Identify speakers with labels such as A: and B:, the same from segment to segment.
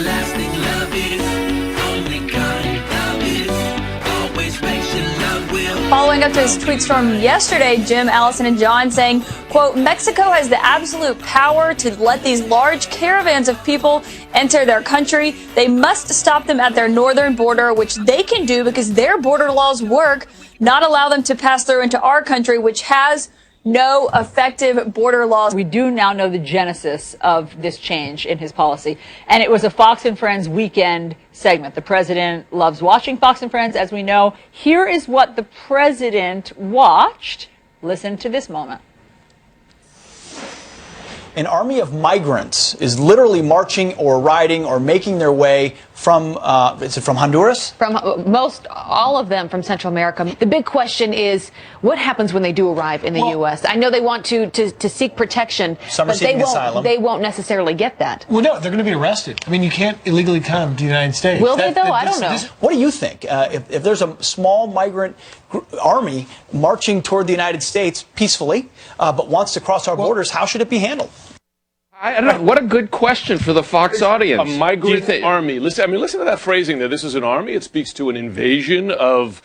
A: Lasting love is only kind love is always makes you love will.
B: Following up to his tweets from yesterday, Jim, Allison, and John saying, quote, Mexico has the absolute power to let these large caravans of people enter their country. They must stop them at their northern border, which they can do because their border laws work, not allow them to pass through into our country, which has no effective border laws.
C: We do now know the genesis of this change in his policy, and it was a Fox and Friends weekend segment. The president loves watching Fox and Friends, as we know. Here is what the president watched. Listen to this moment.
D: An army of migrants is literally marching or riding or making their way from, is it from Honduras?
E: From all of them from Central America. The big question is, what happens when they do arrive in the U.S.? I know they want to seek protection, but they won't necessarily get that.
F: Well, no, they're going to be arrested. I mean, you can't illegally come to the United States.
E: Will they, though? I don't know.
D: What do you think? If there's a small migrant army marching toward the United States peacefully, but wants to cross our borders, how should it be handled?
G: I don't know. What a good question for the Fox audience.
H: A migrant army. Listen to that phrasing there. This is an army. It speaks to an invasion of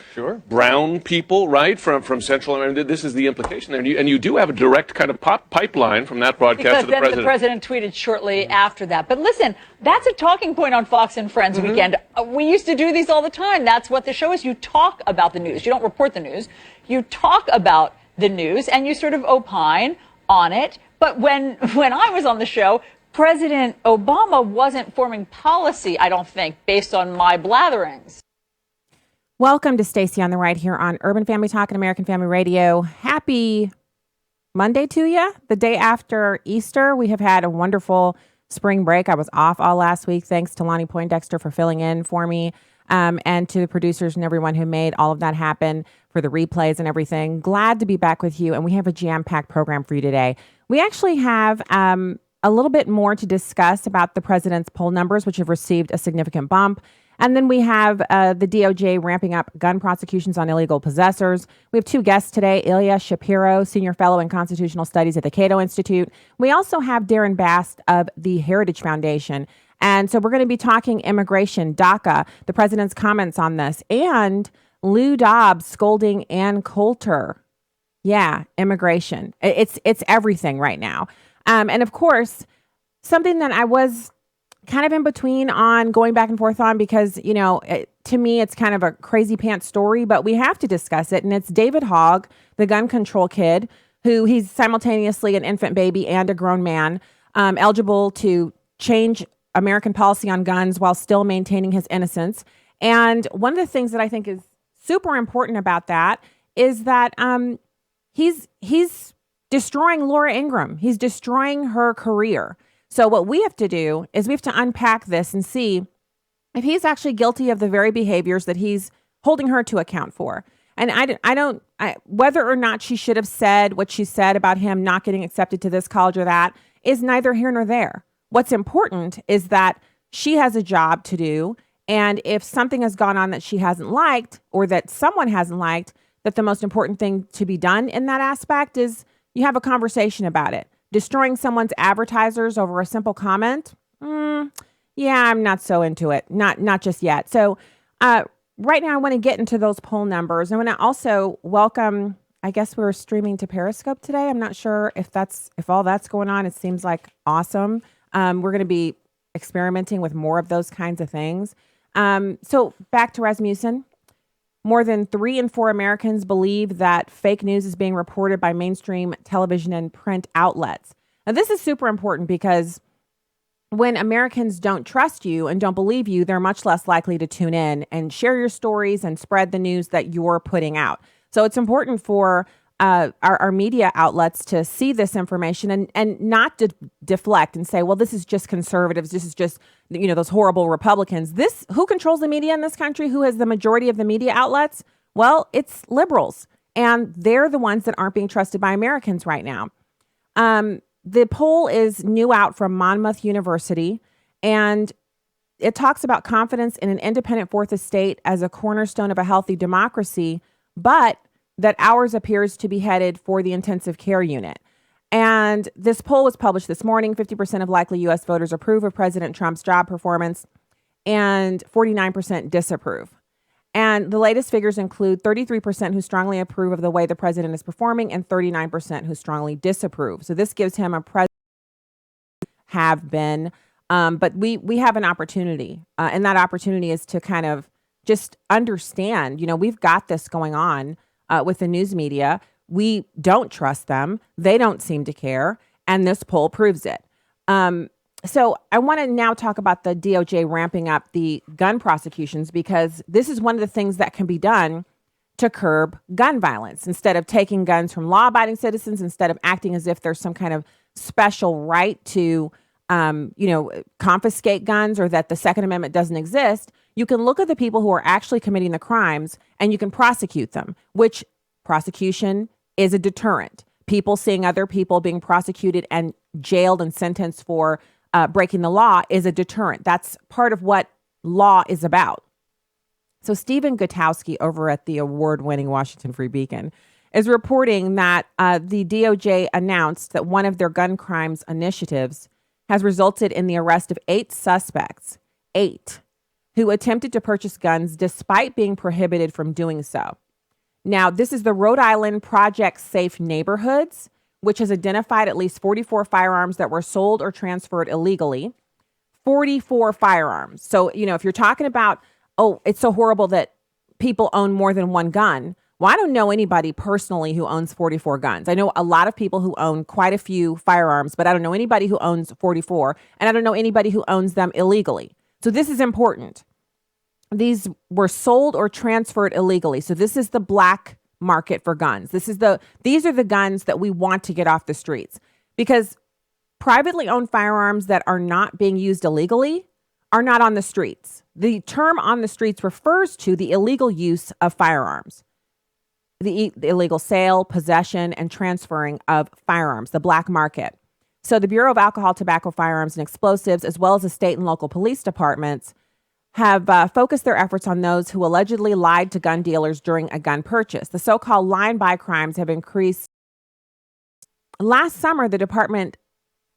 H: brown people, right, from Central America. This is the implication there. And you do have a direct kind of pipeline from that broadcast to the president.
C: The president tweeted shortly after that. But listen, that's a talking point on Fox and Friends weekend. We used to do these all the time. That's what the show is. You talk about the news. You don't report the news. You talk about the news, and you sort of opine on it. But when I was on the show, President Obama wasn't forming policy, I don't think, based on my blatherings.
I: Welcome to Stacey on the Right here on Urban Family Talk and American Family Radio. Happy Monday to you. The day after Easter, we have had a wonderful spring break. I was off all last week. Thanks to Lonnie Poindexter for filling in for me, and to the producers and everyone who made all of that happen for the replays and everything. Glad to be back with you. And we have a jam-packed program for you today. We actually have a little bit more to discuss about the president's poll numbers, which have received a significant bump. And then we have the DOJ ramping up gun prosecutions on illegal possessors. We have two guests today, Ilya Shapiro, Senior Fellow in Constitutional Studies at the CATO Institute. We also have Daryn Bakst of the Heritage Foundation. And so we're going to be talking immigration, DACA, the president's comments on this, and Lou Dobbs scolding Ann Coulter. Yeah, immigration. It's everything right now. And of course, something that I was kind of in between on going back and forth on because, to me, it's kind of a crazy pants story, but we have to discuss it. And it's David Hogg, the gun control kid, who he's simultaneously an infant baby and a grown man, eligible to change American policy on guns while still maintaining his innocence. And one of the things that I think is super important about that is that he's destroying Laura Ingraham. He's destroying her career. So what we have to do is we have to unpack this and see if he's actually guilty of the very behaviors that he's holding her to account for. And whether or not she should have said what she said about him not getting accepted to this college or that is neither here nor there. What's important is that she has a job to do. And if something has gone on that she hasn't liked or that someone hasn't liked, that the most important thing to be done in that aspect is you have a conversation about it. Destroying someone's advertisers over a simple comment? Yeah, I'm not so into it. Not just yet. So right now I want to get into those poll numbers. I want to also welcome, I guess we're streaming to Periscope today. I'm not sure if all that's going on. It seems like awesome. We're going to be experimenting with more of those kinds of things. So back to Rasmussen. More than 3 in 4 Americans believe that fake news is being reported by mainstream television and print outlets. Now, this is super important because when Americans don't trust you and don't believe you, they're much less likely to tune in and share your stories and spread the news that you're putting out. So it's important for our media outlets to see this information and not to deflect and say, well, this is just conservatives. This is just, those horrible Republicans. Who controls the media in this country? Who has the majority of the media outlets? Well, it's liberals. And they're the ones that aren't being trusted by Americans right now. The poll is new out from Monmouth University, and it talks about confidence in an independent fourth estate as a cornerstone of a healthy democracy, but that ours appears to be headed for the intensive care unit. And this poll was published this morning. 50% of likely U.S. voters approve of President Trump's job performance and 49% disapprove. And the latest figures include 33% who strongly approve of the way the president is performing and 39% who strongly disapprove. So this gives him a president have been. But we have an opportunity, and that opportunity is to kind of just understand, we've got this going on with the news media. We don't trust them. They don't seem to care. And this poll proves it. So I want to now talk about the DOJ ramping up the gun prosecutions, because this is one of the things that can be done to curb gun violence. Instead of taking guns from law-abiding citizens, instead of acting as if there's some kind of special right to confiscate guns, or that the Second Amendment doesn't exist, you can look at the people who are actually committing the crimes and you can prosecute them, which prosecution is a deterrent. People seeing other people being prosecuted and jailed and sentenced for breaking the law is a deterrent. That's part of what law is about. So Stephen Gutowski over at the award-winning Washington Free Beacon is reporting that the DOJ announced that one of their gun crimes initiatives has resulted in the arrest of 8 suspects, 8, who attempted to purchase guns despite being prohibited from doing so. Now, this is the Rhode Island Project Safe Neighborhoods, which has identified at least 44 firearms that were sold or transferred illegally. 44 firearms. So, if you're talking about, oh, it's so horrible that people own more than one gun. Well, I don't know anybody personally who owns 44 guns. I know a lot of people who own quite a few firearms, but I don't know anybody who owns 44, and I don't know anybody who owns them illegally. So this is important. These were sold or transferred illegally. So this is the black market for guns. These are the guns that we want to get off the streets, because privately owned firearms that are not being used illegally are not on the streets. The term on the streets refers to the illegal use of firearms. The illegal sale, possession, and transferring of firearms, the black market. So the Bureau of Alcohol, Tobacco, Firearms, and Explosives, as well as the state and local police departments, have focused their efforts on those who allegedly lied to gun dealers during a gun purchase. The so-called lie and buy crimes have increased. Last summer, the department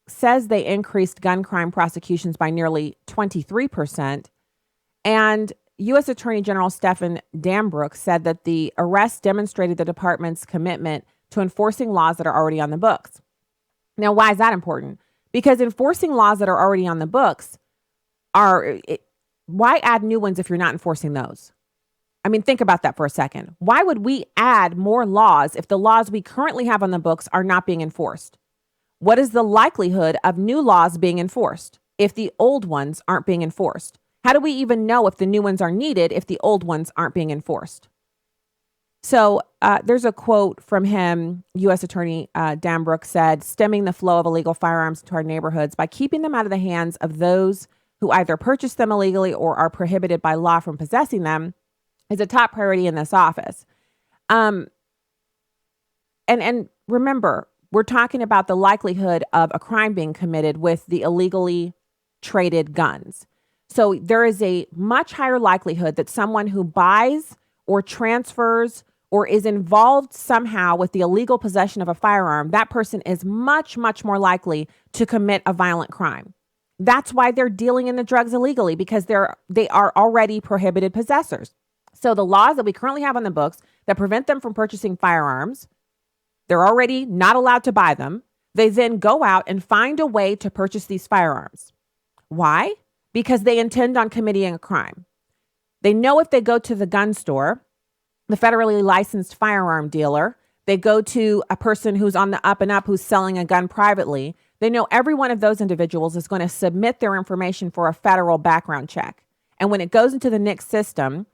I: says they increased gun crime prosecutions by nearly 23%. And U.S. Attorney General Stephen Dambrook said that the arrest demonstrated the department's commitment to enforcing laws that are already on the books. Now, why is that important? Because enforcing laws that are already on the books why add new ones if you're not enforcing those? I mean, think about that for a second. Why would we add more laws if the laws we currently have on the books are not being enforced? What is the likelihood of new laws being enforced if the old ones aren't being enforced? How do we even know if the new ones are needed if the old ones aren't being enforced? So there's a quote from him. U.S. Attorney Dambrook said, stemming the flow of illegal firearms into our neighborhoods by keeping them out of the hands of those who either purchase them illegally or are prohibited by law from possessing them is a top priority in this office. And remember, we're talking about the likelihood of a crime being committed with the illegally traded guns. So there is a much higher likelihood that someone who buys or transfers or is involved somehow with the illegal possession of a firearm, that person is much, much more likely to commit a violent crime. That's why they're dealing in the drugs illegally, because they are already prohibited possessors. So the laws that we currently have on the books that prevent them from purchasing firearms, they're already not allowed to buy them. They then go out and find a way to purchase these firearms. Why? Because they intend on committing a crime. They know if they go to the gun store, the federally licensed firearm dealer, they go to a person who's on the up and up who's selling a gun privately, they know every one of those individuals is going to submit their information for a federal background check. And when it goes into the NICS system,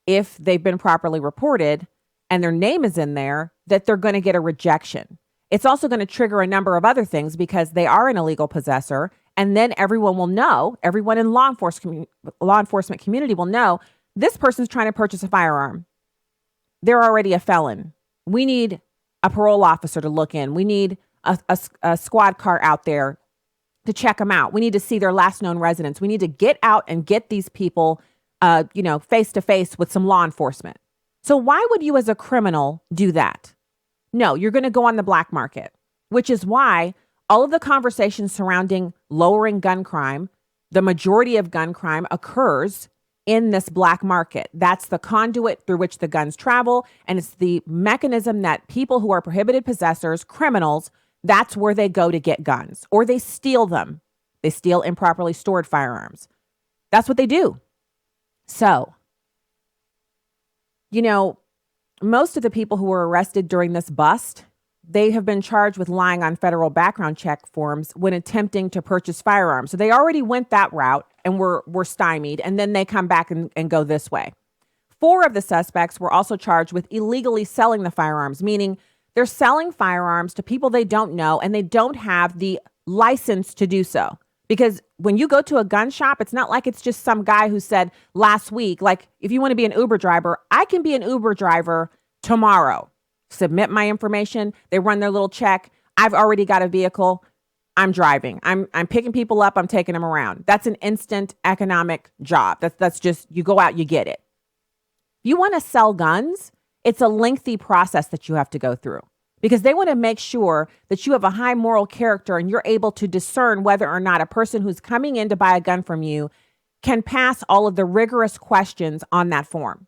I: if they've been properly reported and their name is in there, that they're going to get a rejection. It's also going to trigger a number of other things because they are an illegal possessor. And then everyone will know, everyone in law enforcement community will know, this person's trying to purchase a firearm. They're already a felon. We need a parole officer to look in. We need a squad car out there to check them out. We need to see their last known residence. We need to get out and get these people, face to face with some law enforcement. So why would you as a criminal do that? No, you're going to go on the black market. which is why all of the conversations surrounding lowering gun crime, the majority of gun crime occurs in this black market. That's the conduit through which the guns travel. And it's the mechanism that people who are prohibited possessors, criminals, that's where they go to get guns, or they steal them. They steal improperly stored firearms. That's what they do. So, you know, most of the people who were arrested during this bust, they have been charged with lying on federal background check forms when attempting to purchase firearms. So they already went that route and were stymied, and then they come back and go this way. 4 of the suspects were also charged with illegally selling the firearms, meaning they're selling firearms to people they don't know, and they don't have the license to do so. Because when you go to a gun shop, it's not like it's just some guy who said last week, like, if you want to be an Uber driver, I can be an Uber driver tomorrow. Submit my information. They run their little check. I've already got a vehicle. I'm driving. I'm picking people up. I'm taking them around. That's an instant economic job. That's just, you go out, you get it. If you want to sell guns, it's a lengthy process that you have to go through, because they want to make sure that you have a high moral character and you're able to discern whether or not a person who's coming in to buy a gun from you can pass all of the rigorous questions on that form.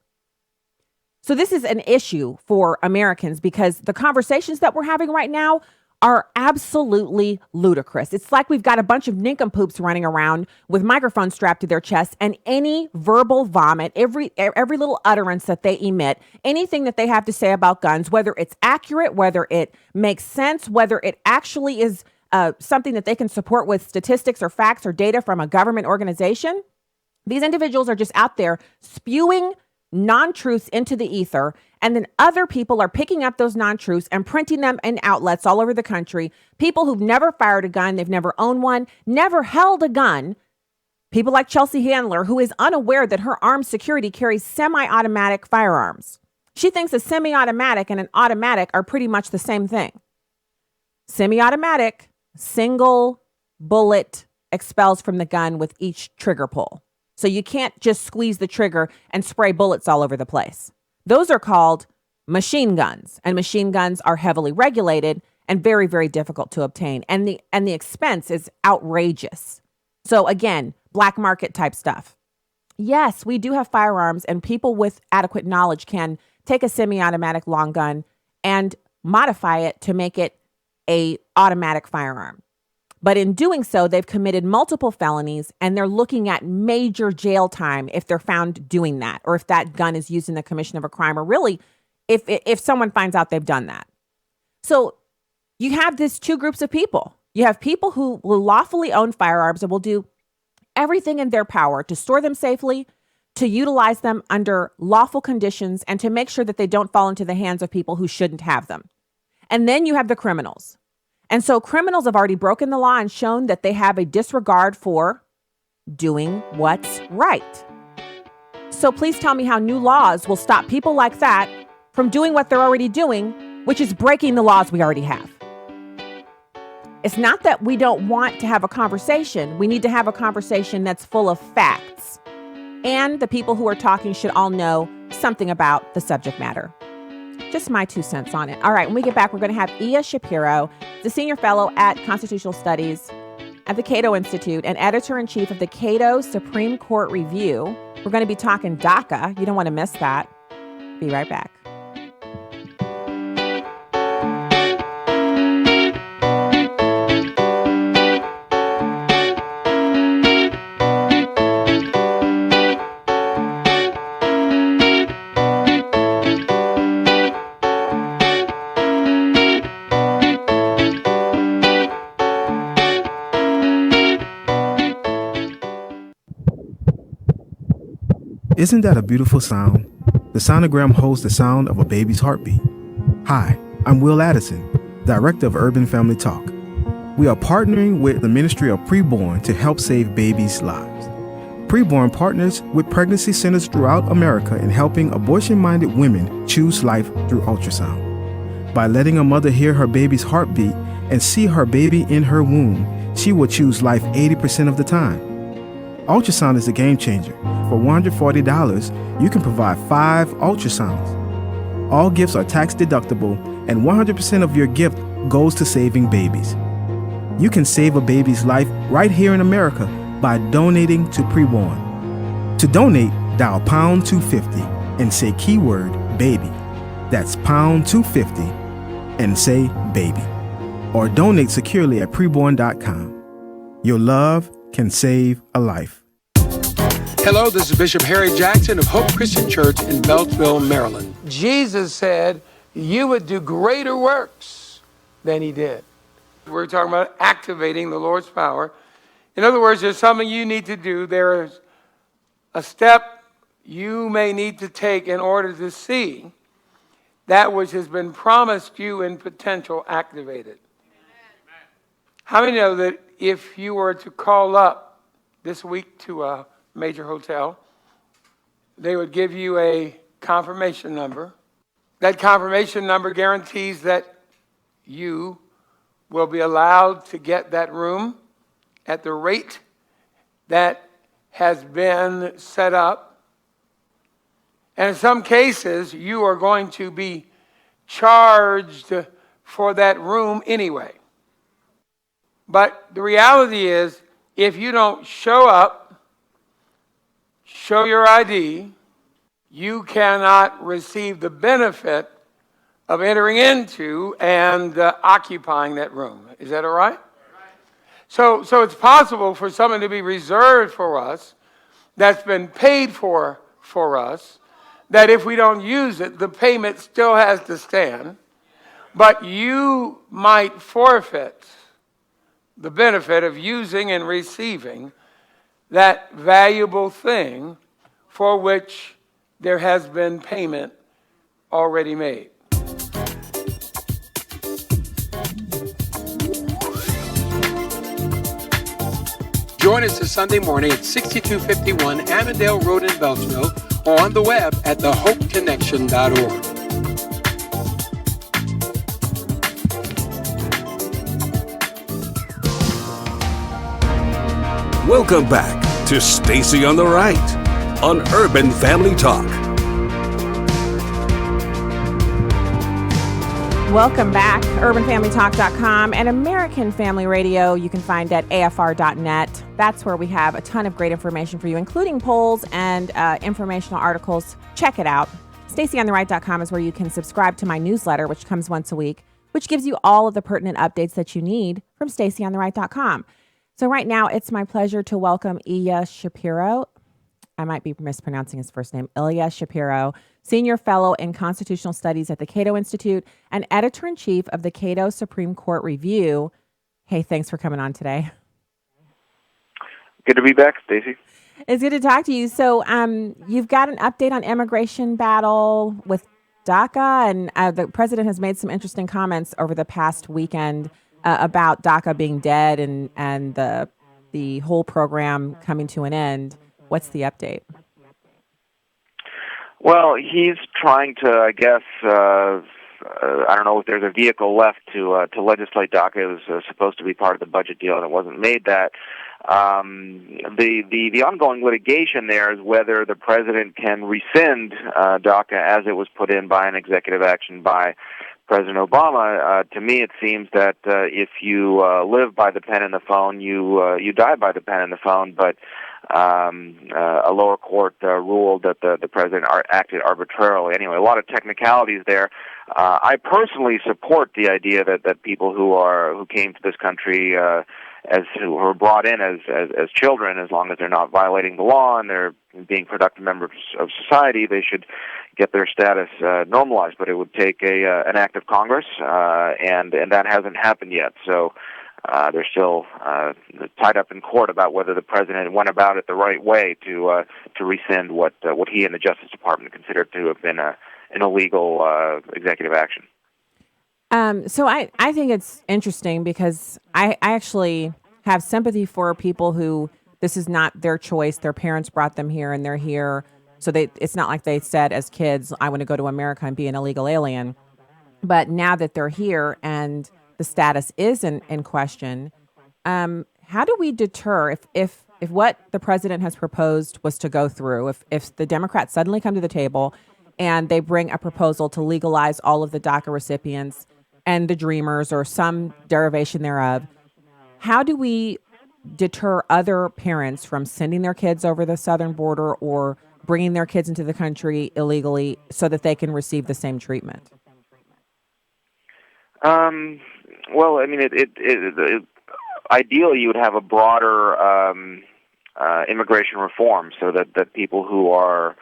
I: So this is an issue for Americans, because the conversations that we're having right now are absolutely ludicrous. It's like we've got a bunch of nincompoops running around with microphones strapped to their chests, and any verbal vomit, every little utterance that they emit, anything that they have to say about guns, whether it's accurate, whether it makes sense, whether it actually is something that they can support with statistics or facts or data from a government organization, these individuals are just out there spewing non-truths into the ether, and then other people are picking up those non-truths and printing them in outlets all over the country. People who've never fired a gun, they've never owned one, never held a gun. People like Chelsea Handler, who is unaware that her armed security carries semi-automatic firearms. She thinks a semi-automatic and an automatic are pretty much the same thing. Semi-automatic, single bullet expels from the gun with each trigger pull. So you can't just squeeze the trigger and spray bullets all over the place. Those are called machine guns, and machine guns are heavily regulated and very, very difficult to obtain. And the expense is outrageous. So again, black market type stuff. Yes, we do have firearms, and people with adequate knowledge can take a semi-automatic long gun and modify it to make it a automatic firearm. But in doing so, they've committed multiple felonies, and they're looking at major jail time if they're found doing that, or if that gun is used in the commission of a crime, or really if someone finds out they've done that. So you have these 2 groups of people. You have people who will lawfully own firearms and will do everything in their power to store them safely, to utilize them under lawful conditions, and to make sure that they don't fall into the hands of people who shouldn't have them. And then you have the criminals. And so criminals have already broken the law and shown that they have a disregard for doing what's right. So please tell me how new laws will stop people like that from doing what they're already doing, which is breaking the laws we already have. It's not that we don't want to have a conversation. We need to have a conversation that's full of facts. And the people who are talking should all know something about the subject matter. Just my 2 cents on it. All right, when we get back, we're going to have Ilya Shapiro, the senior fellow at Constitutional Studies at the Cato Institute and editor-in-chief of the Cato Supreme Court Review. We're going to be talking DACA. You don't want to miss that. Be right back.
J: Isn't that a beautiful sound? The Sonogram holds the sound of a baby's heartbeat. Hi, I'm Will Addison, Director of Urban Family Talk. We are partnering with the Ministry of Preborn to help save babies' lives. Preborn partners with pregnancy centers throughout America in helping abortion-minded women choose life through ultrasound. By letting a mother hear her baby's heartbeat and see her baby in her womb, she will choose life 80% of the time. Ultrasound is a game changer. For $140, you can provide 5 ultrasounds. All gifts are tax deductible, and 100% of your gift goes to saving babies. You can save a baby's life right here in America by donating to Preborn. To donate, dial pound 250 and say keyword baby. That's pound 250 and say baby. Or donate securely at preborn.com. Your love can save a life.
K: Hello, this is Bishop Harry Jackson of Hope Christian Church in Beltsville, Maryland. Jesus said you would do greater works than he did. We're talking about activating the Lord's power. In other words, there's something you need to do. There is a step you may need to take in order to see that which has been promised you in potential activated. How many know that if you were to call up this week to a major hotel, they would give you a confirmation number? That confirmation number guarantees that you will be allowed to get that room at the rate that has been set up. And in some cases, you are going to be charged for that room anyway. But the reality is, if you don't show up, show your ID, you cannot receive the benefit of entering into and occupying that room. Is that all right? So it's possible for something to be reserved for us, that's been paid for us, that if we don't use it, the payment still has to stand, but you might forfeit the benefit of using and receiving that valuable thing for which there has been payment already made. Join us this Sunday morning at 6251 Annandale Road in Beltsville or on the web at thehopeconnection.org.
L: Welcome back to Stacy on the Right on Urban Family Talk.
I: Welcome back. UrbanFamilyTalk.com and American Family Radio you can find at AFR.net. That's where we have a ton of great information for you, including polls and informational articles. Check it out. StacyOnTheRight.com is where you can subscribe to my newsletter, which comes once a week, which gives you all of the pertinent updates that you need from StacyOnTheRight.com. So right now, it's my pleasure to welcome Ilya Shapiro. I might be mispronouncing his first name, Ilya Shapiro, Senior Fellow in Constitutional Studies at the Cato Institute and Editor-in-Chief of the Cato Supreme Court Review. Hey, thanks for coming on today.
M: Good to be back, Stacy.
I: It's good to talk to you. So you've got an update on immigration battle with DACA, and the president has made some interesting comments over the past weekend about DACA being dead and the whole program coming to an end. What's the update?
M: Well, he's trying to, I guess, I don't know if there's a vehicle left to legislate DACA. It was supposed to be part of the budget deal, and it wasn't made that. The ongoing litigation there is whether the president can rescind DACA as it was put in by an executive action by President Obama. To me, it seems that if you live by the pen and the phone, you die by the pen and the phone. But a lower court ruled that the president acted arbitrarily. Anyway, a lot of technicalities there. I personally support the idea that people who came to this country who were brought in as children, as long as they're not violating the law and they're being productive members of society, they should get their status normalized. But it would take an act of Congress, and that hasn't happened yet. So they're still tied up in court about whether the president went about it the right way to rescind what he and the Justice Department considered to have been an illegal executive action.
I: So I think it's interesting because I actually have sympathy for people who this is not their choice. Their parents brought them here and they're here. So it's not like they said as kids, I want to go to America and be an illegal alien. But now that they're here and the status is in question, how do we deter if what the president has proposed was to go through, if the Democrats suddenly come to the table and they bring a proposal to legalize all of the DACA recipients, and the dreamers or some derivation thereof. How do we deter other parents from sending their kids over the southern border or bringing their kids into the country illegally so that they can receive the same treatment?
M: Well, I mean, ideally, you would have a broader immigration reform so that people who are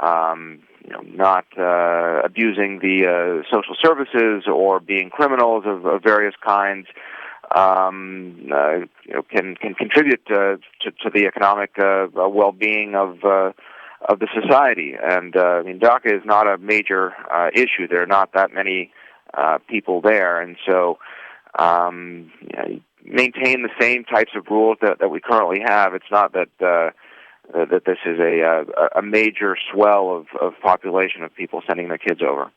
M: not abusing the social services or being criminals of various kinds can contribute to the economic well-being of the society. And I mean, DACA is not a major issue. There are not that many people there, and so maintain the same types of rules that we currently have. It's not that that this is a major swell of population of people sending their kids over.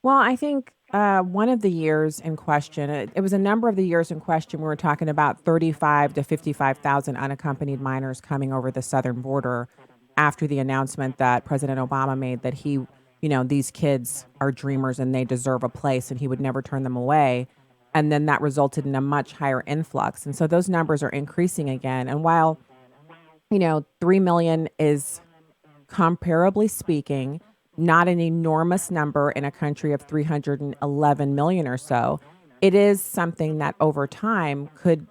I: Well, I think one of the years in question, it was a number of the years in question, we were talking about 35 to 55,000 unaccompanied minors coming over the southern border after the announcement that President Obama made that he, these kids are dreamers and they deserve a place and he would never turn them away. And then that resulted in a much higher influx. And so those numbers are increasing again. And while, 3 million is, comparably speaking, not an enormous number in a country of 311 million or so, it is something that over time could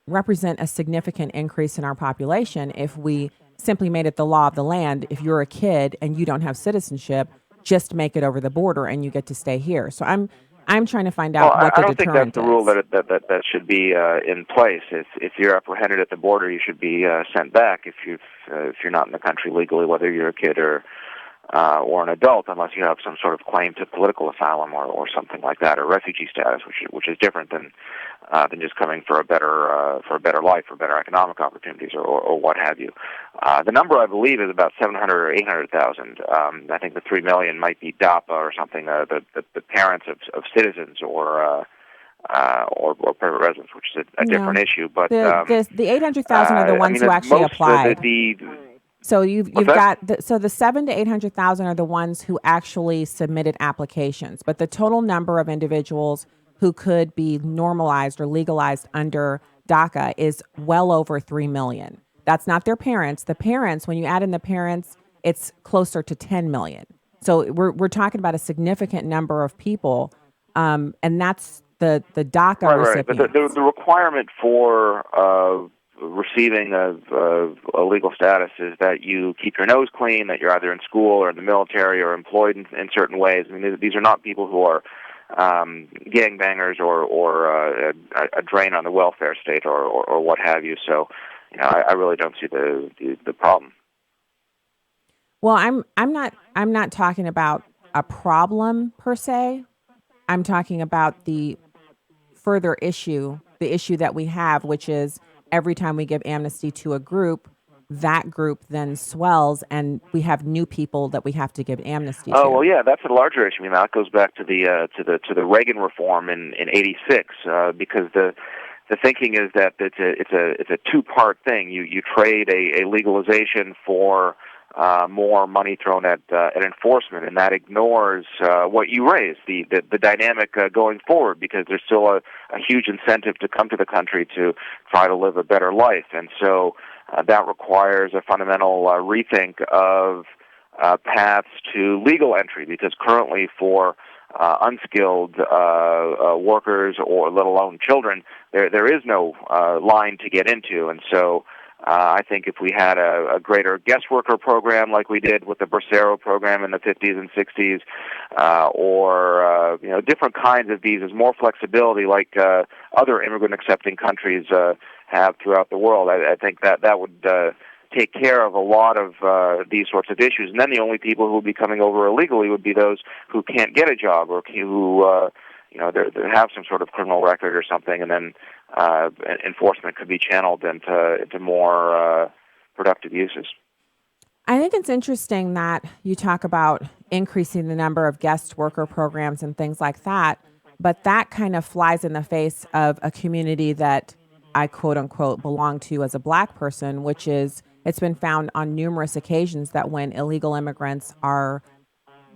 I: represent a significant increase in our population if we simply made it the law of the land. If you're a kid and you don't have citizenship, just make it over the border and you get to stay here. So I'm trying to find out what the deterrent is. I don't think
M: that's the rule that should be in place. If you're apprehended at the border, you should be sent back if you're not in the country legally, whether you're a kid or an adult, unless you have some sort of claim to political asylum or something like that, or refugee status, which is different than just coming for a better life, or better economic opportunities, or what have you. The number, I believe, is about 700 or 800,000. I think the 3 million might be DAPA or something. The parents of citizens or permanent residents, which is a different issue. But
I: the 800,000 are the ones who actually applied. So you've got the 700,000 to 800,000 are the ones who actually submitted applications, but the total number of individuals who could be normalized or legalized under DACA is well over 3 million. That's not their parents. The parents, when you add in the parents, it's closer to 10 million. So we're talking about a significant number of people, and that's the DACA recipients.
M: Right. But the requirement for receiving a legal status is that you keep your nose clean, that you're either in school or in the military or employed in certain ways. I mean, these are not people who are gangbangers or a drain on the welfare state or what have you. So, I really don't see the problem.
I: Well, I'm not talking about a problem per se. I'm talking about the further issue, the issue that we have, which is every time we give amnesty to a group, that group then swells, and we have new people that we have to give amnesty to.
M: Oh well, yeah, that's a larger issue. I mean, that goes back to the Reagan reform in '86, because the thinking is that it's a two-part thing. You trade a legalization for more money thrown at enforcement, and that ignores what you raised, the dynamic going forward, because there's still a huge incentive to come to the country to try to live a better life. And so that requires a fundamental rethink of paths to legal entry, because currently for unskilled workers, or let alone children, there is no line to get into. And so I think if we had a greater guest worker program like we did with the Bracero program in the 50s and 60s, or different kinds of visas, more flexibility like other immigrant-accepting countries have throughout the world, I think that would take care of a lot of these sorts of issues. And then the only people who would be coming over illegally would be those who can't get a job, or who they have some sort of criminal record or something, and then enforcement could be channeled into more productive uses.
I: I think it's interesting that you talk about increasing the number of guest worker programs and things like that, but that kind of flies in the face of a community that I quote unquote belong to as a Black person, which is, it's been found on numerous occasions that when illegal immigrants are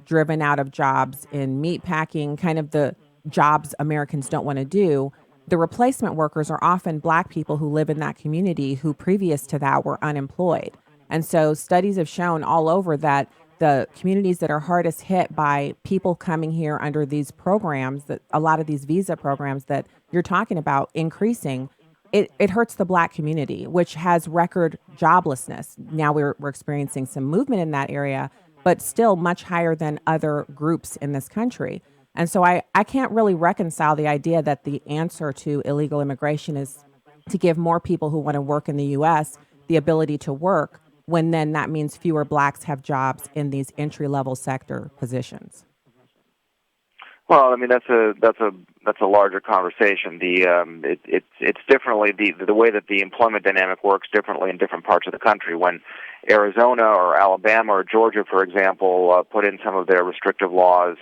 I: driven out of jobs in meatpacking, kind of the jobs Americans don't want to do, the replacement workers are often Black people who live in that community who previous to that were unemployed. And so studies have shown all over that the communities that are hardest hit by people coming here under these programs, that a lot of these visa programs that you're talking about increasing, it hurts the Black community, which has record joblessness. Now we're experiencing some movement in that area, but still much higher than other groups in this country. And so I can't really reconcile the idea that the answer to illegal immigration is to give more people who want to work in the U.S. the ability to work, when then that means fewer Blacks have jobs in these entry-level sector positions.
M: Well, I mean that's a larger conversation. It's differently the way that the employment dynamic works differently in different parts of the country. When Arizona or Alabama or Georgia, for example, put in some of their restrictive laws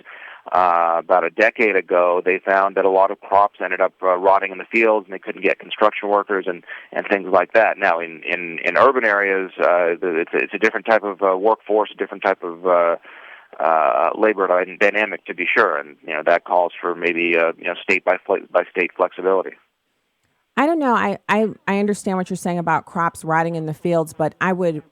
M: about a decade ago, they found that a lot of crops ended up rotting in the fields, and they couldn't get construction workers and things like that. Now, in urban areas, it's a different type of workforce, a different type of labor dynamic, to be sure, and that calls for maybe state by state flexibility.
I: I don't know. I understand what you're saying about crops rotting in the fields, but I would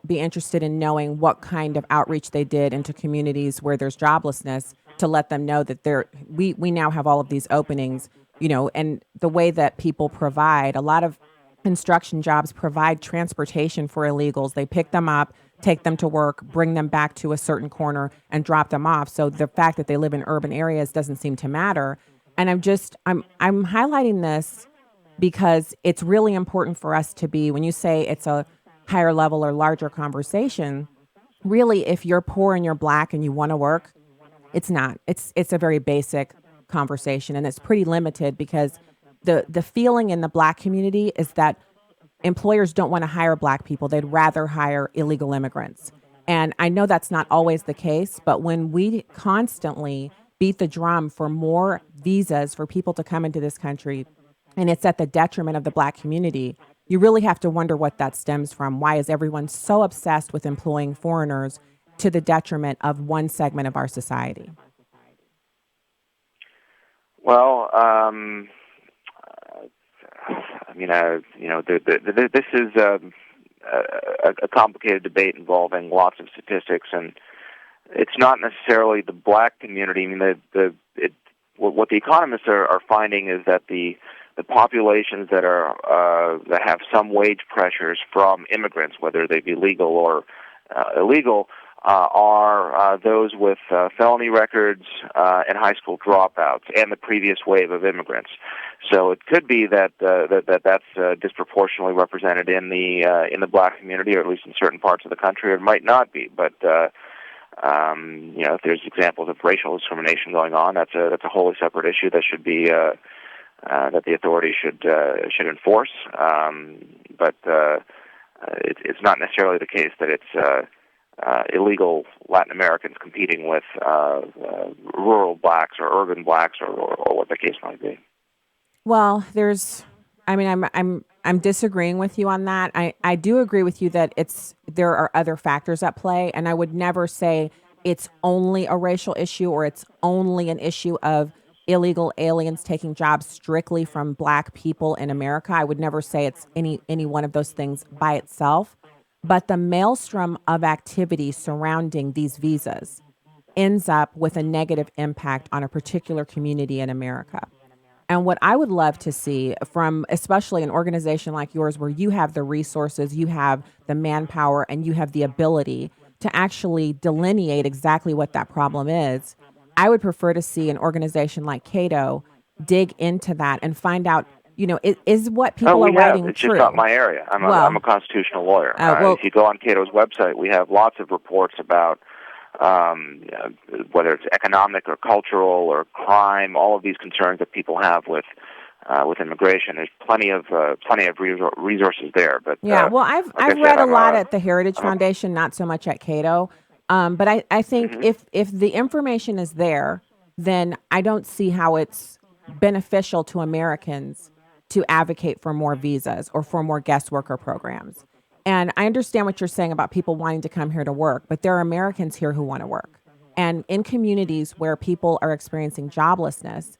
I: be interested in knowing what kind of outreach they did into communities where there's joblessness to let them know that we now have all of these openings, and the way that people provide, a lot of construction jobs provide transportation for illegals. They pick them up, take them to work, bring them back to a certain corner and drop them off. So the fact that they live in urban areas doesn't seem to matter. And I'm highlighting this because it's really important for us to be, when you say it's a higher level or larger conversation, really, if you're poor and you're Black and you want to work, it's not. It's a very basic conversation, and it's pretty limited because the feeling in the Black community is that employers don't want to hire Black people. They'd rather hire illegal immigrants. And I know that's not always the case, but when we constantly beat the drum for more visas for people to come into this country, and it's at the detriment of the Black community, you really have to wonder what that stems from. Why is everyone so obsessed with employing foreigners to the detriment of one segment of our society?
M: Well, this is a complicated debate involving lots of statistics, and it's not necessarily the Black community. I mean, what the economists are finding is that the populations that have some wage pressures from immigrants, whether they be legal or illegal, are those with felony records and high school dropouts, and the previous wave of immigrants. So it could be that that's disproportionately represented in the Black community, or at least in certain parts of the country. Or it might not be, but if there's examples of racial discrimination going on, that's a wholly separate issue that should be that the authorities should enforce. But it's not necessarily the case that it's illegal Latin Americans competing with rural Blacks or urban Blacks or what the case might be.
I: Well, I'm disagreeing with you on that. I do agree with you that there are other factors at play, and I would never say it's only a racial issue or it's only an issue of illegal aliens taking jobs strictly from Black people in America. I would never say it's any one of those things by itself. But the maelstrom of activity surrounding these visas ends up with a negative impact on a particular community in America. And what I would love to see from especially an organization like yours, where you have the resources, you have the manpower, and you have the ability to actually delineate exactly what that problem is, I would prefer to see an organization like CATO dig into that and find out, is what people are writing
M: it's
I: true?
M: It's just not my area. I'm a constitutional lawyer. If you go on CATO's website, we have lots of reports about whether it's economic or cultural or crime, all of these concerns that people have with immigration. There's plenty of resources there. But
I: I've read a lot at the Heritage Foundation, not so much at CATO. But I think if the information is there, then I don't see how it's beneficial to Americans to advocate for more visas or for more guest worker programs. And I understand what you're saying about people wanting to come here to work, but there are Americans here who want to work. And in communities where people are experiencing joblessness,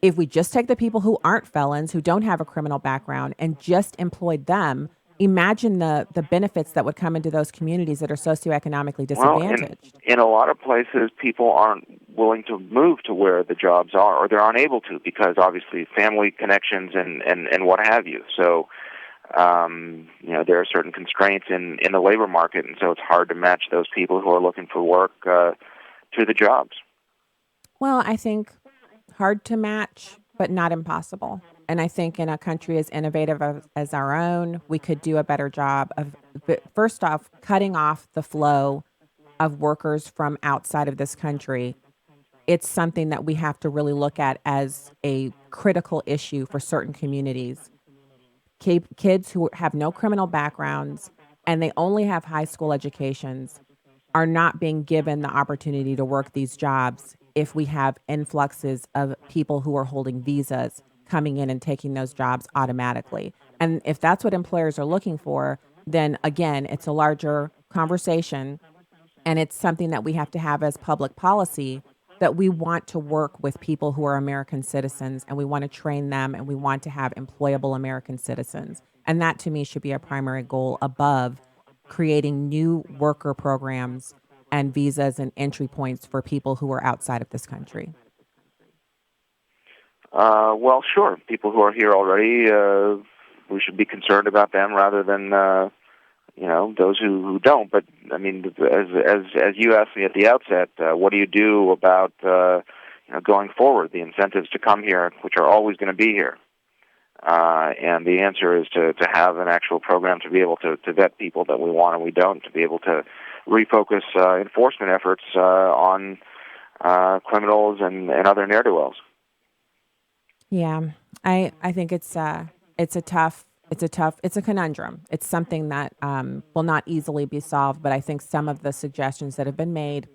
I: if we just take the people who aren't felons, who don't have a criminal background, and just employed them, imagine the benefits that would come into those communities that are socioeconomically disadvantaged.
M: Well, in a lot of places, people aren't willing to move to where the jobs are, or they're unable to because obviously family connections and what have you. So, there are certain constraints in the labor market, and so it's hard to match those people who are looking for work to the jobs.
I: Well, I think hard to match, but not impossible. And I think in a country as innovative as our own, we could do a better job of, first off, cutting off the flow of workers from outside of this country. It's something that we have to really look at as a critical issue for certain communities. Kids who have no criminal backgrounds and they only have high school educations are not being given the opportunity to work these jobs if we have influxes of people who are holding visas coming in and taking those jobs automatically. And if that's what employers are looking for, then again, it's a larger conversation, and it's something that we have to have as public policy, that we want to work with people who are American citizens, and we want to train them, and we want to have employable American citizens. And that, to me, should be a primary goal above creating new worker programs and visas and entry points for people who are outside of this country.
M: Well, sure. People who are here already, we should be concerned about them rather than, those who don't. But I mean, as you asked me at the outset, what do you do about, going forward, the incentives to come here, which are always going to be here? And the answer is to have an actual program to be able to vet people that we want and we don't, to be able to refocus enforcement efforts on criminals and other ne'er-do-wells.
I: Yeah, I think it's a conundrum. It's something that will not easily be solved. But I think some of the suggestions that have been made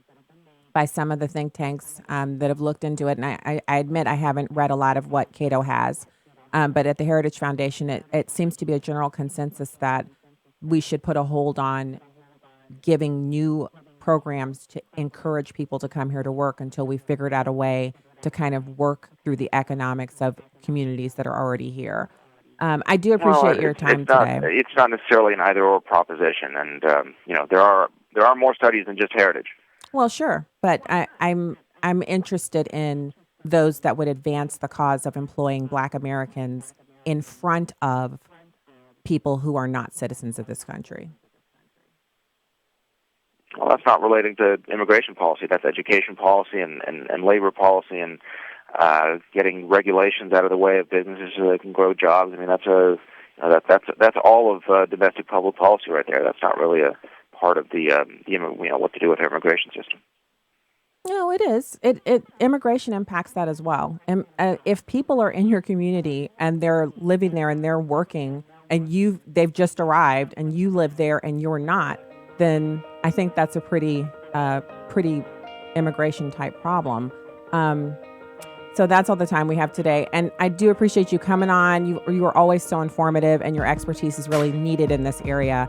I: by some of the think tanks that have looked into it, and I admit I haven't read a lot of what CATO has, but at the Heritage Foundation, it seems to be a general consensus that we should put a hold on giving new programs to encourage people to come here to work until we figured out a way to kind of work through the economics of communities that are already here. I do appreciate your time today.
M: It's not necessarily an either-or proposition, and there are more studies than just Heritage.
I: Well, sure, but I'm interested in those that would advance the cause of employing Black Americans in front of people who are not citizens of this country.
M: Well, that's not relating to immigration policy. That's education policy and labor policy and getting regulations out of the way of businesses so they can grow jobs. I mean, that's all of domestic public policy right there. That's not really a part of the what to do with our immigration system.
I: No, it is. Immigration impacts that as well. And if people are in your community and they're living there and they're working and they've just arrived and you live there and you're not, then I think that's a pretty immigration type problem. So that's all the time we have today. And I do appreciate you coming on. You are always so informative, and your expertise is really needed in this area.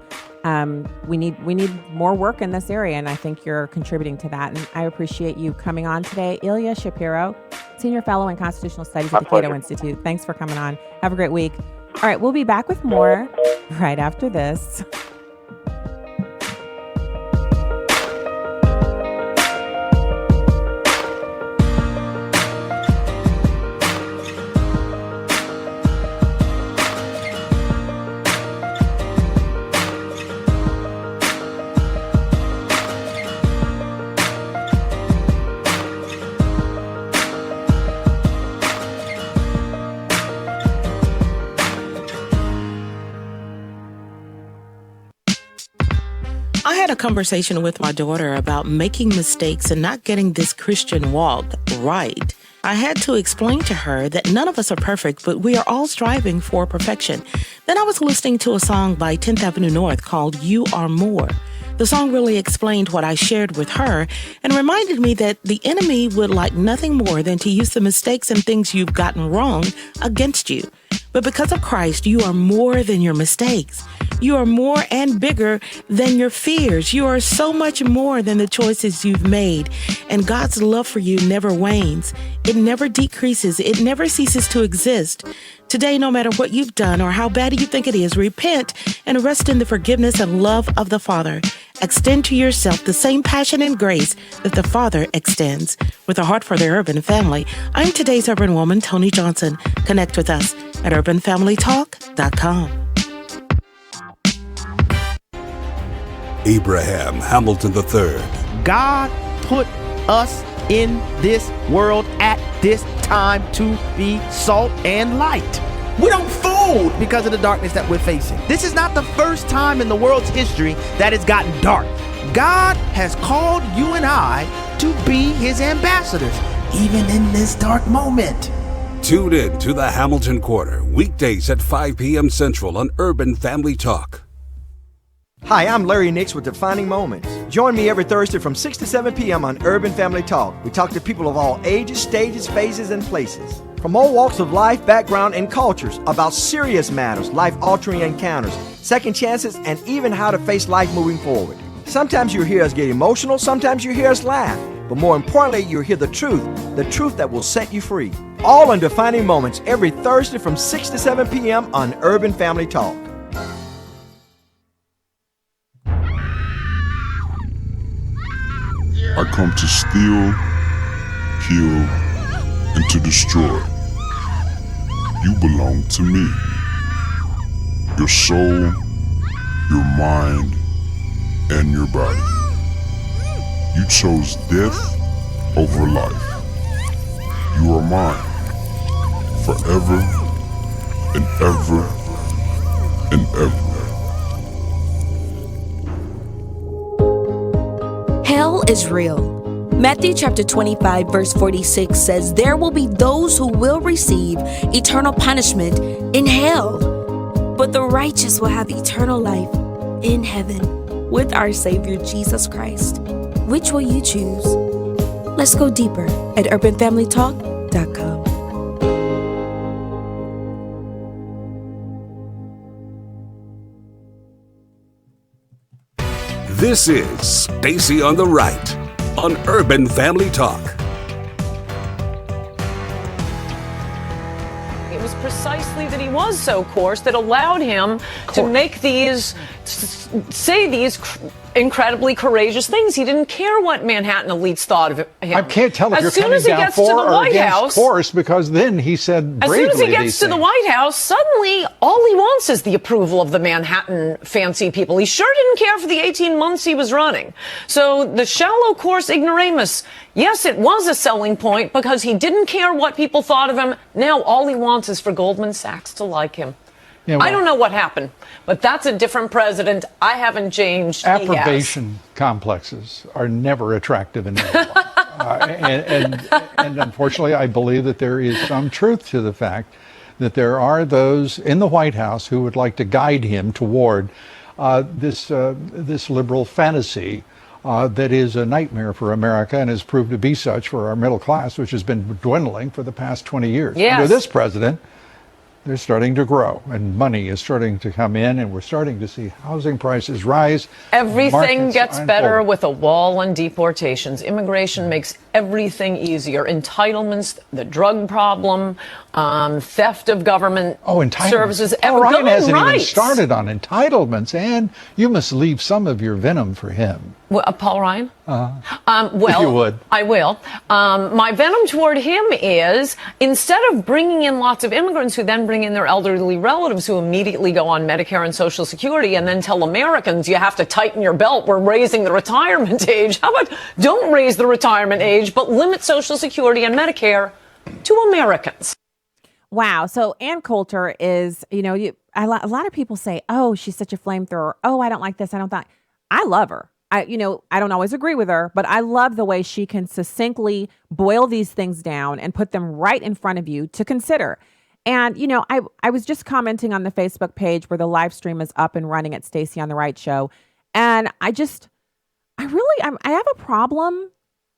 I: We need more work in this area, and I think you're contributing to that. And I appreciate you coming on today. Ilya Shapiro, Senior Fellow in Constitutional Studies at the CATO Institute. Thanks for coming on. Have a great week. All right, we'll be back with more right after this.
N: I had a conversation with my daughter about making mistakes and not getting this Christian walk right. I had to explain to her that none of us are perfect, but we are all striving for perfection. Then I was listening to a song by 10th Avenue North called You Are More. The song really explained what I shared with her and reminded me that the enemy would like nothing more than to use the mistakes and things you've gotten wrong against you. But because of Christ, you are more than your mistakes. You are more and bigger than your fears. You are so much more than the choices you've made. And God's love for you never wanes. It never decreases. It never ceases to exist. Today, no matter what you've done or how bad you think it is, repent and rest in the forgiveness and love of the Father. Extend to yourself the same passion and grace that the Father extends. With a heart for the urban family, I'm today's urban woman, Tony Johnson. Connect with us at urbanfamilytalk.com.
L: Abraham Hamilton III.
O: God put us in this world at this time to be salt and light. We don't fold because of the darkness that we're facing. This is not the first time in the world's history that it's gotten dark. God has called you and I to be his ambassadors, even in this dark moment.
L: Tune in to the Hamilton Quarter, weekdays at 5 p.m. Central on Urban Family Talk.
P: Hi, I'm Larry Nix with Defining Moments. Join me every Thursday from 6 to 7 p.m. on Urban Family Talk. We talk to people of all ages, stages, phases, and places. From all walks of life, background, and cultures about serious matters, life-altering encounters, second chances, and even how to face life moving forward. Sometimes you hear us get emotional, sometimes you hear us laugh. But more importantly, you'll hear the truth that will set you free. All on Defining Moments every Thursday from 6 to 7 p.m. on Urban Family Talk.
Q: I come to steal, kill, and to destroy. You belong to me. Your soul, your mind, and your body. You chose death over life. You are mine, forever and ever and ever.
R: Hell is real. Matthew chapter 25 verse 46 says there will be those who will receive eternal punishment in hell, but the righteous will have eternal life in heaven with our Savior Jesus Christ. Which will you choose? Let's go deeper at urbanfamilytalk.com.
L: This is Stacy on the Right on Urban Family Talk.
S: It was precisely that he was so coarse that allowed him to make say these incredibly courageous things. He didn't care what Manhattan elites thought of him.
T: I can't tell if
S: as
T: you're
S: soon
T: coming
S: as he
T: down
S: gets
T: for
S: to the
T: or
S: White
T: against
S: House,
T: course, because then he said
S: as
T: bravely
S: soon as he gets
T: these
S: to the
T: things.
S: White House, suddenly all he wants is the approval of the Manhattan fancy people. He sure didn't care for the 18 months he was running. So the shallow course ignoramus, yes, it was a selling point because he didn't care what people thought of him. Now all he wants is for Goldman Sachs to like him.
T: Yeah, well,
S: I don't know what happened, but that's a different president. I haven't changed.
T: Approbation complexes are never attractive in anyone. And unfortunately, I believe that there is some truth to the fact that there are those in the White House who would like to guide him toward this liberal fantasy that is a nightmare for America and has proved to be such for our middle class, which has been dwindling for the past 20 years.
S: Yes.
T: Under this president, they're starting to grow and money is starting to come in and we're starting to see housing prices rise.
S: Everything gets better with a wall on deportations. Immigration makes everything easier. Entitlements, the drug problem, theft of government services.
T: Paul Ryan hasn't even
S: rights.
T: started on entitlements, and you must leave some of your venom for him.
S: Well, Paul Ryan?
T: Well,
S: Well,
T: if you would.
S: I will. My venom toward him is instead of bringing in lots of immigrants who then bring in their elderly relatives who immediately go on Medicare and Social Security and then tell Americans you have to tighten your belt, we're raising the retirement age. How about don't raise the retirement age, but limit Social Security and Medicare to Americans?
I: Wow. So Ann Coulter is, a lot of people say, oh, she's such a flamethrower. Oh, I don't like this. I love her. I don't always agree with her, but I love the way she can succinctly boil these things down and put them right in front of you to consider. And, I was just commenting on the Facebook page where the live stream is up and running at Stacy on the Right Show. And I have a problem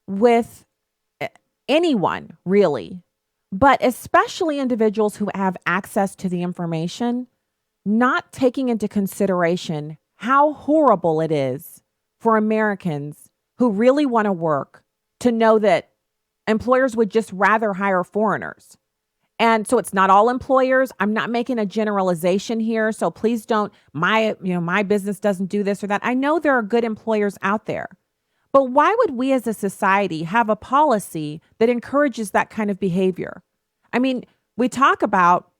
I: with anyone really but especially individuals who have access to the information, not taking into consideration how horrible it is for Americans who really want to work to know that employers would just rather hire foreigners. And so it's not all employers. I'm not making a generalization here. So please don't, my business doesn't do this or that. I know there are good employers out there. But why would we as a society have a policy that encourages that kind of behavior? I mean, we talk about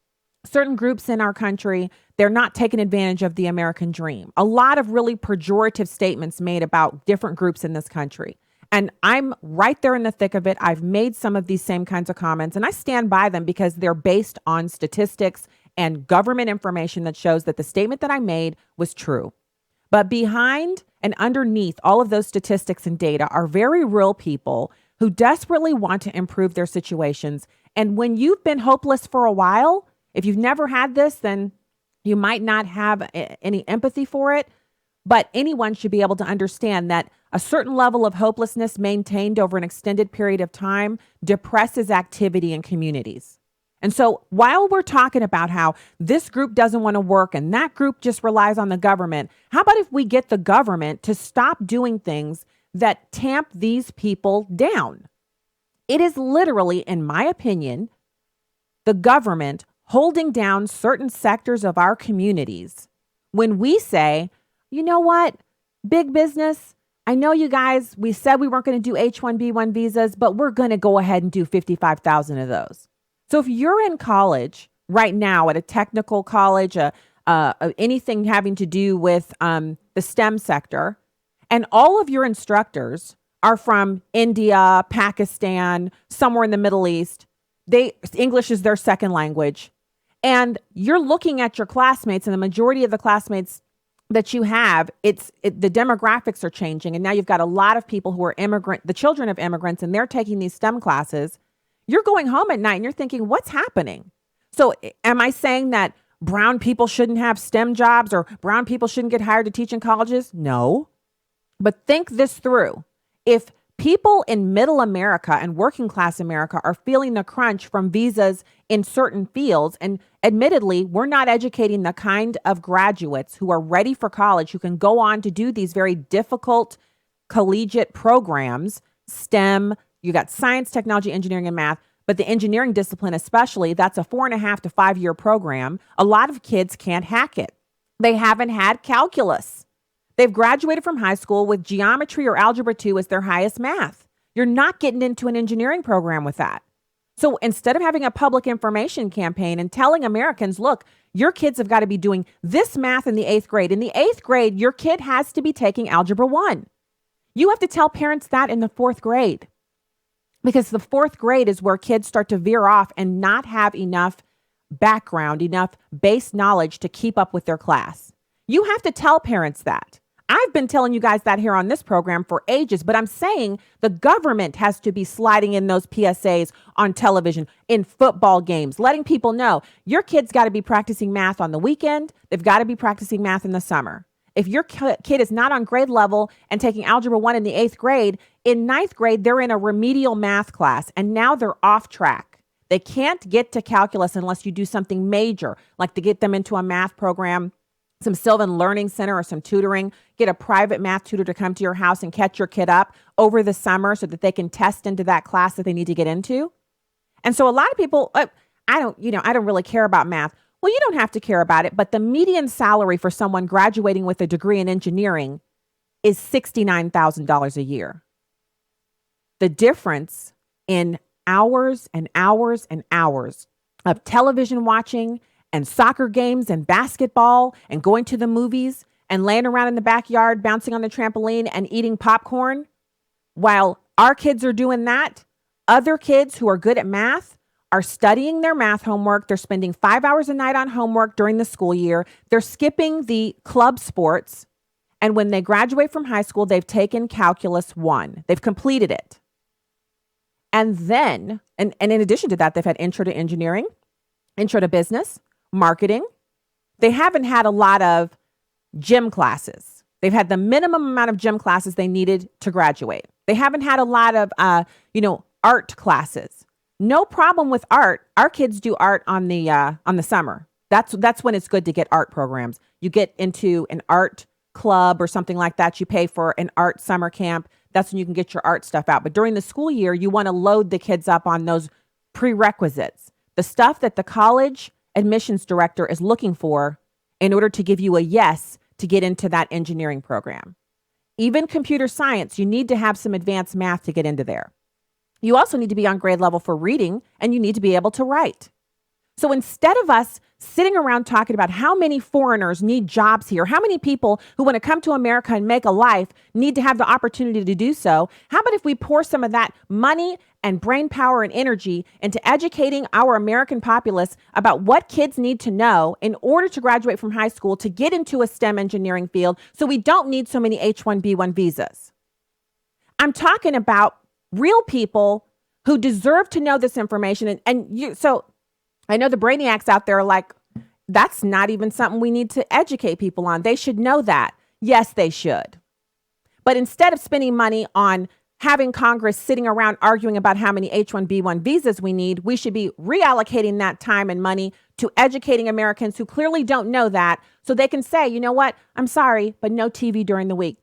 I: certain groups in our country, they're not taking advantage of the American dream. A lot of really pejorative statements made about different groups in this country. And I'm right there in the thick of it. I've made some of these same kinds of comments, and I stand by them because they're based on statistics and government information that shows that the statement that I made was true. But behind and underneath all of those statistics and data are very real people who desperately want to improve their situations. And when you've been hopeless for a while, if you've never had this, then you might not have any empathy for it. But anyone should be able to understand that a certain level of hopelessness maintained over an extended period of time depresses activity in communities. And so while we're talking about how this group doesn't want to work and that group just relies on the government, how about if we get the government to stop doing things that tamp these people down? It is literally, in my opinion, the government holding down certain sectors of our communities when we say, you know what, big business, I know you guys, we said we weren't going to do H-1B1 visas, but we're going to go ahead and do 55,000 of those. So if you're in college right now at a technical college, anything having to do with the STEM sector, and all of your instructors are from India, Pakistan, somewhere in the Middle East, English is their second language. And you're looking at your classmates, and the majority of the classmates that you have, the demographics are changing. And now you've got a lot of people who are the children of immigrants, and they're taking these STEM classes. You're going home at night and you're thinking, what's happening? So am I saying that brown people shouldn't have STEM jobs or brown people shouldn't get hired to teach in colleges? No. But think this through. If people in middle America and working class America are feeling the crunch from visas in certain fields, and admittedly, we're not educating the kind of graduates who are ready for college, who can go on to do these very difficult collegiate programs, STEM, you got science, technology, engineering, and math, but the engineering discipline especially, that's a 4.5 to 5 year program. A lot of kids can't hack it. They haven't had calculus. They've graduated from high school with geometry or algebra 2 as their highest math. You're not getting into an engineering program with that. So instead of having a public information campaign and telling Americans, look, your kids have got to be doing this math in the 8th grade. In the 8th grade, your kid has to be taking algebra 1. You have to tell parents that in the 4th grade. Because the 4th grade is where kids start to veer off and not have enough background, enough base knowledge to keep up with their class. You have to tell parents that. I've been telling you guys that here on this program for ages, but I'm saying the government has to be sliding in those PSAs on television, in football games, letting people know your kid's got to be practicing math on the weekend. They've got to be practicing math in the summer. If your kid is not on grade level and taking algebra 1 in the 8th grade, in 9th grade, they're in a remedial math class, and now they're off track. They can't get to calculus unless you do something major, like to get them into a math program, some Sylvan Learning Center or some tutoring, get a private math tutor to come to your house and catch your kid up over the summer so that they can test into that class that they need to get into. And so a lot of people, I don't really care about math. Well, you don't have to care about it, but the median salary for someone graduating with a degree in engineering is $69,000 a year. The difference in hours and hours and hours of television watching and soccer games and basketball and going to the movies and laying around in the backyard, bouncing on the trampoline and eating popcorn, while our kids are doing that, other kids who are good at math are studying their math homework. They're spending 5 hours a night on homework during the school year. They're skipping the club sports. And when they graduate from high school, they've taken Calculus 1. They've completed it. And then, and in addition to that, they've had Intro to Engineering, Intro to Business, Marketing. They haven't had a lot of gym classes. They've had the minimum amount of gym classes they needed to graduate. They haven't had a lot of, art classes. No problem with art. Our kids do art on the summer. That's when it's good to get art programs. You get into an art club or something like that. You pay for an art summer camp. That's when you can get your art stuff out. But during the school year, you want to load the kids up on those prerequisites, the stuff that the college admissions director is looking for in order to give you a yes to get into that engineering program. Even computer science, you need to have some advanced math to get into there. You also need to be on grade level for reading, and you need to be able to write. So instead of us sitting around talking about how many foreigners need jobs here, how many people who want to come to America and make a life need to have the opportunity to do so, how about if we pour some of that money and brain power and energy into educating our American populace about what kids need to know in order to graduate from high school to get into a STEM engineering field so we don't need so many H-1B1 visas. I'm talking about real people who deserve to know this information. So I know the brainiacs out there are like, that's not even something we need to educate people on. They should know that. Yes, they should. But instead of spending money on having Congress sitting around arguing about how many H-1B1 visas we need, we should be reallocating that time and money to educating Americans who clearly don't know that so they can say, you know what, I'm sorry, but no TV during the week.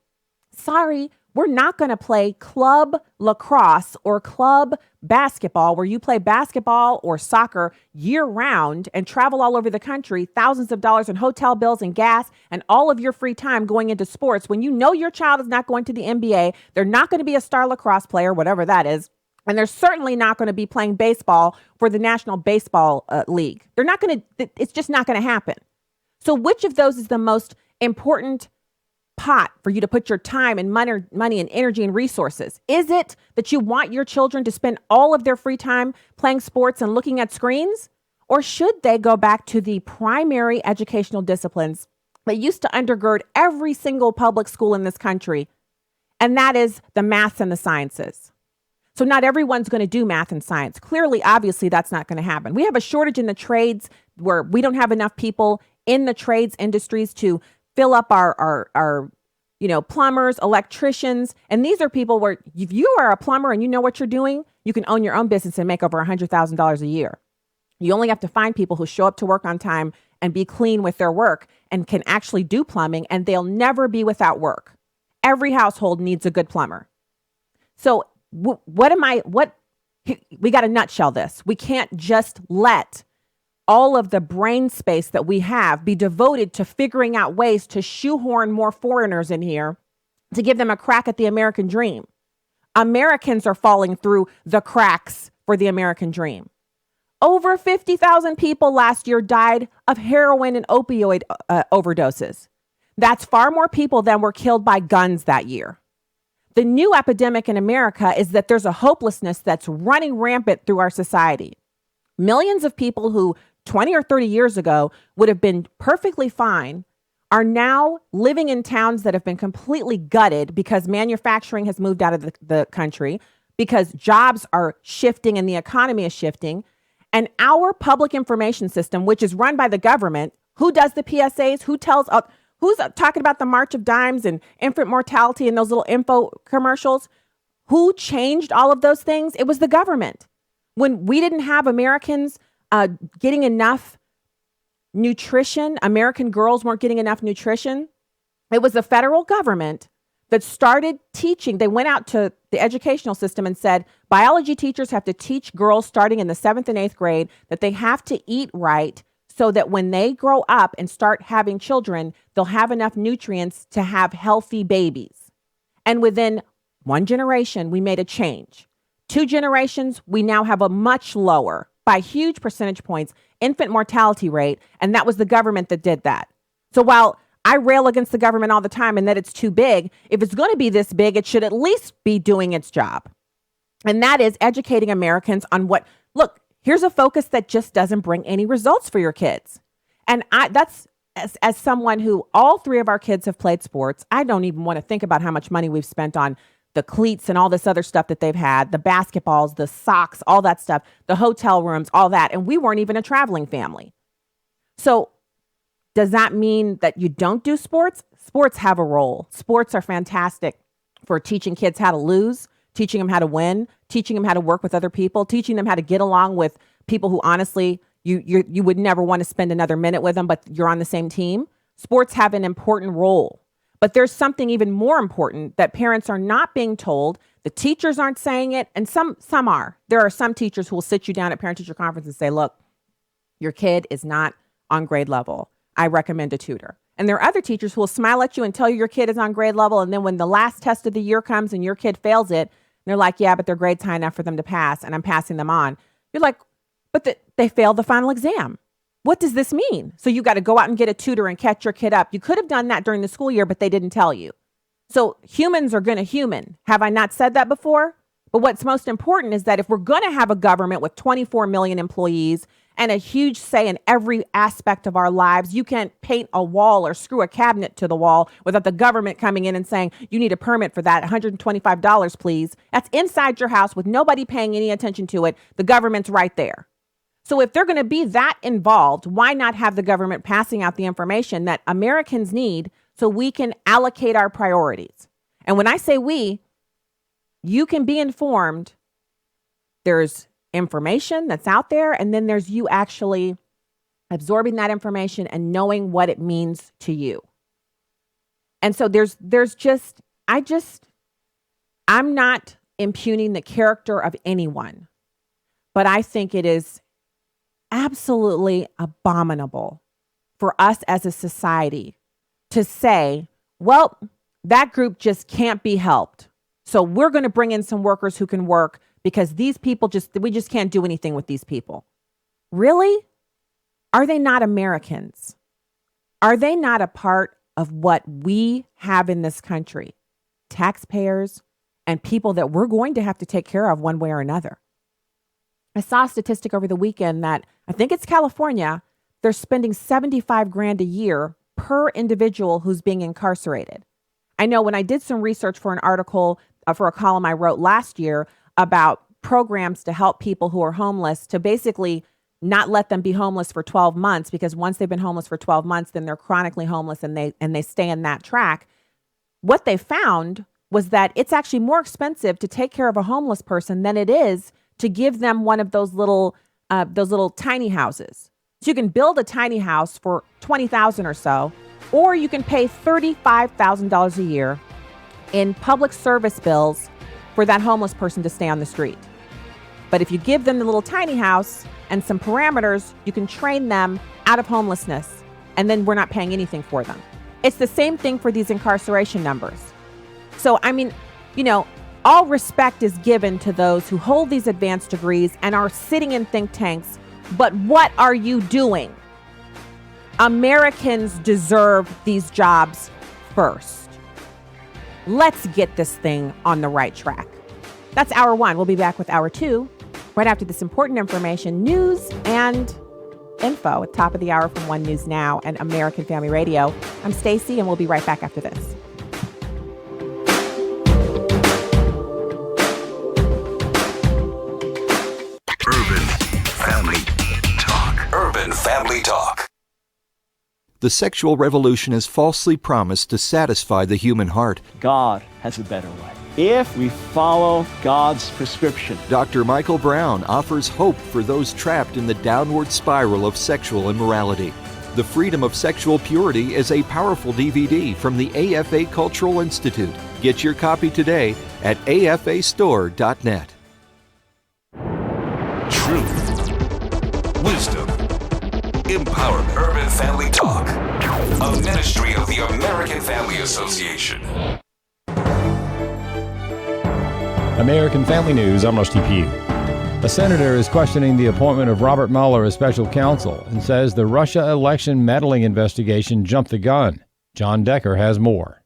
I: Sorry, we're not going to play club lacrosse or club basketball where you play basketball or soccer year round and travel all over the country, thousands of dollars in hotel bills and gas and all of your free time going into sports when you know your child is not going to the NBA. They're not going to be a star lacrosse player, whatever that is. And they're certainly not going to be playing baseball for the National Baseball League. They're not going to, it's just not going to happen. So which of those is the most important pot for you to put your time and money and energy and resources? Is it that you want your children to spend all of their free time playing sports and looking at screens? Or should they go back to the primary educational disciplines that used to undergird every single public school in this country? And that is the math and the sciences. So not everyone's going to do math and science. Clearly, obviously, that's not going to happen. We have a shortage in the trades where we don't have enough people in the trades industries to fill up our plumbers, electricians. And these are people where if you are a plumber and you know what you're doing, you can own your own business and make over $100,000 a year. You only have to find people who show up to work on time and be clean with their work and can actually do plumbing, and they'll never be without work. Every household needs a good plumber. So we got to nutshell this. We can't just let all of the brain space that we have be devoted to figuring out ways to shoehorn more foreigners in here to give them a crack at the American dream. Americans are falling through the cracks for the American dream. Over 50,000 people last year died of heroin and opioid overdoses. That's far more people than were killed by guns that year. The new epidemic in America is that there's a hopelessness that's running rampant through our society. Millions of people who 20 or 30 years ago would have been perfectly fine are now living in towns that have been completely gutted because manufacturing has moved out of the country, because jobs are shifting and the economy is shifting. And our public information system, which is run by the government, who does the PSAs, who's talking about the March of Dimes and infant mortality and those little info commercials? Who changed all of those things? It was the government. When we didn't have Americans getting enough nutrition, American girls weren't getting enough nutrition, it was the federal government that started teaching. They went out to the educational system and said, biology teachers have to teach girls starting in the 7th and 8th grade that they have to eat right so that when they grow up and start having children, they'll have enough nutrients to have healthy babies. And within one generation, we made a change. 2 generations, we now have a much lower, by huge percentage points, infant mortality rate. And that was the government that did that. So while I rail against the government all the time and that it's too big, if it's going to be this big, it should at least be doing its job. And that is educating Americans on look, here's a focus that just doesn't bring any results for your kids. And that's as someone who all 3 of our kids have played sports, I don't even want to think about how much money we've spent on the cleats and all this other stuff that they've had, the basketballs, the socks, all that stuff, the hotel rooms, all that. And we weren't even a traveling family. So does that mean that you don't do sports? Sports have a role. Sports are fantastic for teaching kids how to lose, teaching them how to win, teaching them how to work with other people, teaching them how to get along with people who honestly you would never want to spend another minute with them, but you're on the same team. Sports have an important role. But there's something even more important that parents are not being told. The teachers aren't saying it, and some are. There are some teachers who will sit you down at parent-teacher conference and say, look, your kid is not on grade level. I recommend a tutor. And there are other teachers who will smile at you and tell you your kid is on grade level, and then when the last test of the year comes and your kid fails it, they're like, yeah, but their grade's high enough for them to pass, and I'm passing them on. You're like, but they failed the final exam. What does this mean? So you got to go out and get a tutor and catch your kid up. You could have done that during the school year, but they didn't tell you. So humans are going to human. Have I not said that before? But what's most important is that if we're going to have a government with 24 million employees and a huge say in every aspect of our lives, you can't paint a wall or screw a cabinet to the wall without the government coming in and saying, you need a permit for that, $125, please. That's inside your house with nobody paying any attention to it. The government's right there. So if they're going to be that involved, why not have the government passing out the information that Americans need so we can allocate our priorities? And when I say we, you can be informed. There's information that's out there, and then there's you actually absorbing that information and knowing what it means to you. And so I'm not impugning the character of anyone, but I think it is absolutely abominable for us as a society to say, well, that group just can't be helped. So we're going to bring in some workers who can work because these people we just can't do anything with these people. Really? Are they not Americans? Are they not a part of what we have in this country? Taxpayers and people that we're going to have to take care of one way or another. I saw a statistic over the weekend that I think it's California. They're spending $75,000 a year per individual who's being incarcerated. I know when I did some research for an article, for a column I wrote last year about programs to help people who are homeless to basically not let them be homeless for 12 months, because once they've been homeless for 12 months, then they're chronically homeless and they stay in that track. What they found was that it's actually more expensive to take care of a homeless person than it is to give them one of those little tiny houses. So you can build a tiny house for $20,000 or so, or you can pay $35,000 a year in public service bills for that homeless person to stay on the street. But if you give them the little tiny house and some parameters, you can train them out of homelessness, and then we're not paying anything for them. It's the same thing for these incarceration numbers. So, I mean, all respect is given to those who hold these advanced degrees and are sitting in think tanks. But what are you doing? Americans deserve these jobs first. Let's get this thing on the right track. That's hour one. We'll be back with hour two right after this important information, news, and info at top of the hour from One News Now and American Family Radio. I'm Stacey, and we'll be right back after this.
L: Urban Family Talk.
U: The sexual revolution is falsely promised to satisfy the human heart.
V: God has a better way if we follow God's prescription.
U: Dr. Michael Brown offers hope for those trapped in the downward spiral of sexual immorality. The Freedom of Sexual Purity is a powerful DVD from the AFA Cultural Institute. Get your copy today at afastore.net.
L: Truth, wisdom, empowerment. Urban Family Talk, a ministry of the American Family Association.
W: American Family News, I'm Rusty Pugh. A senator is questioning the appointment of Robert Mueller as special counsel and says the Russia election meddling investigation jumped the gun. John Decker has more.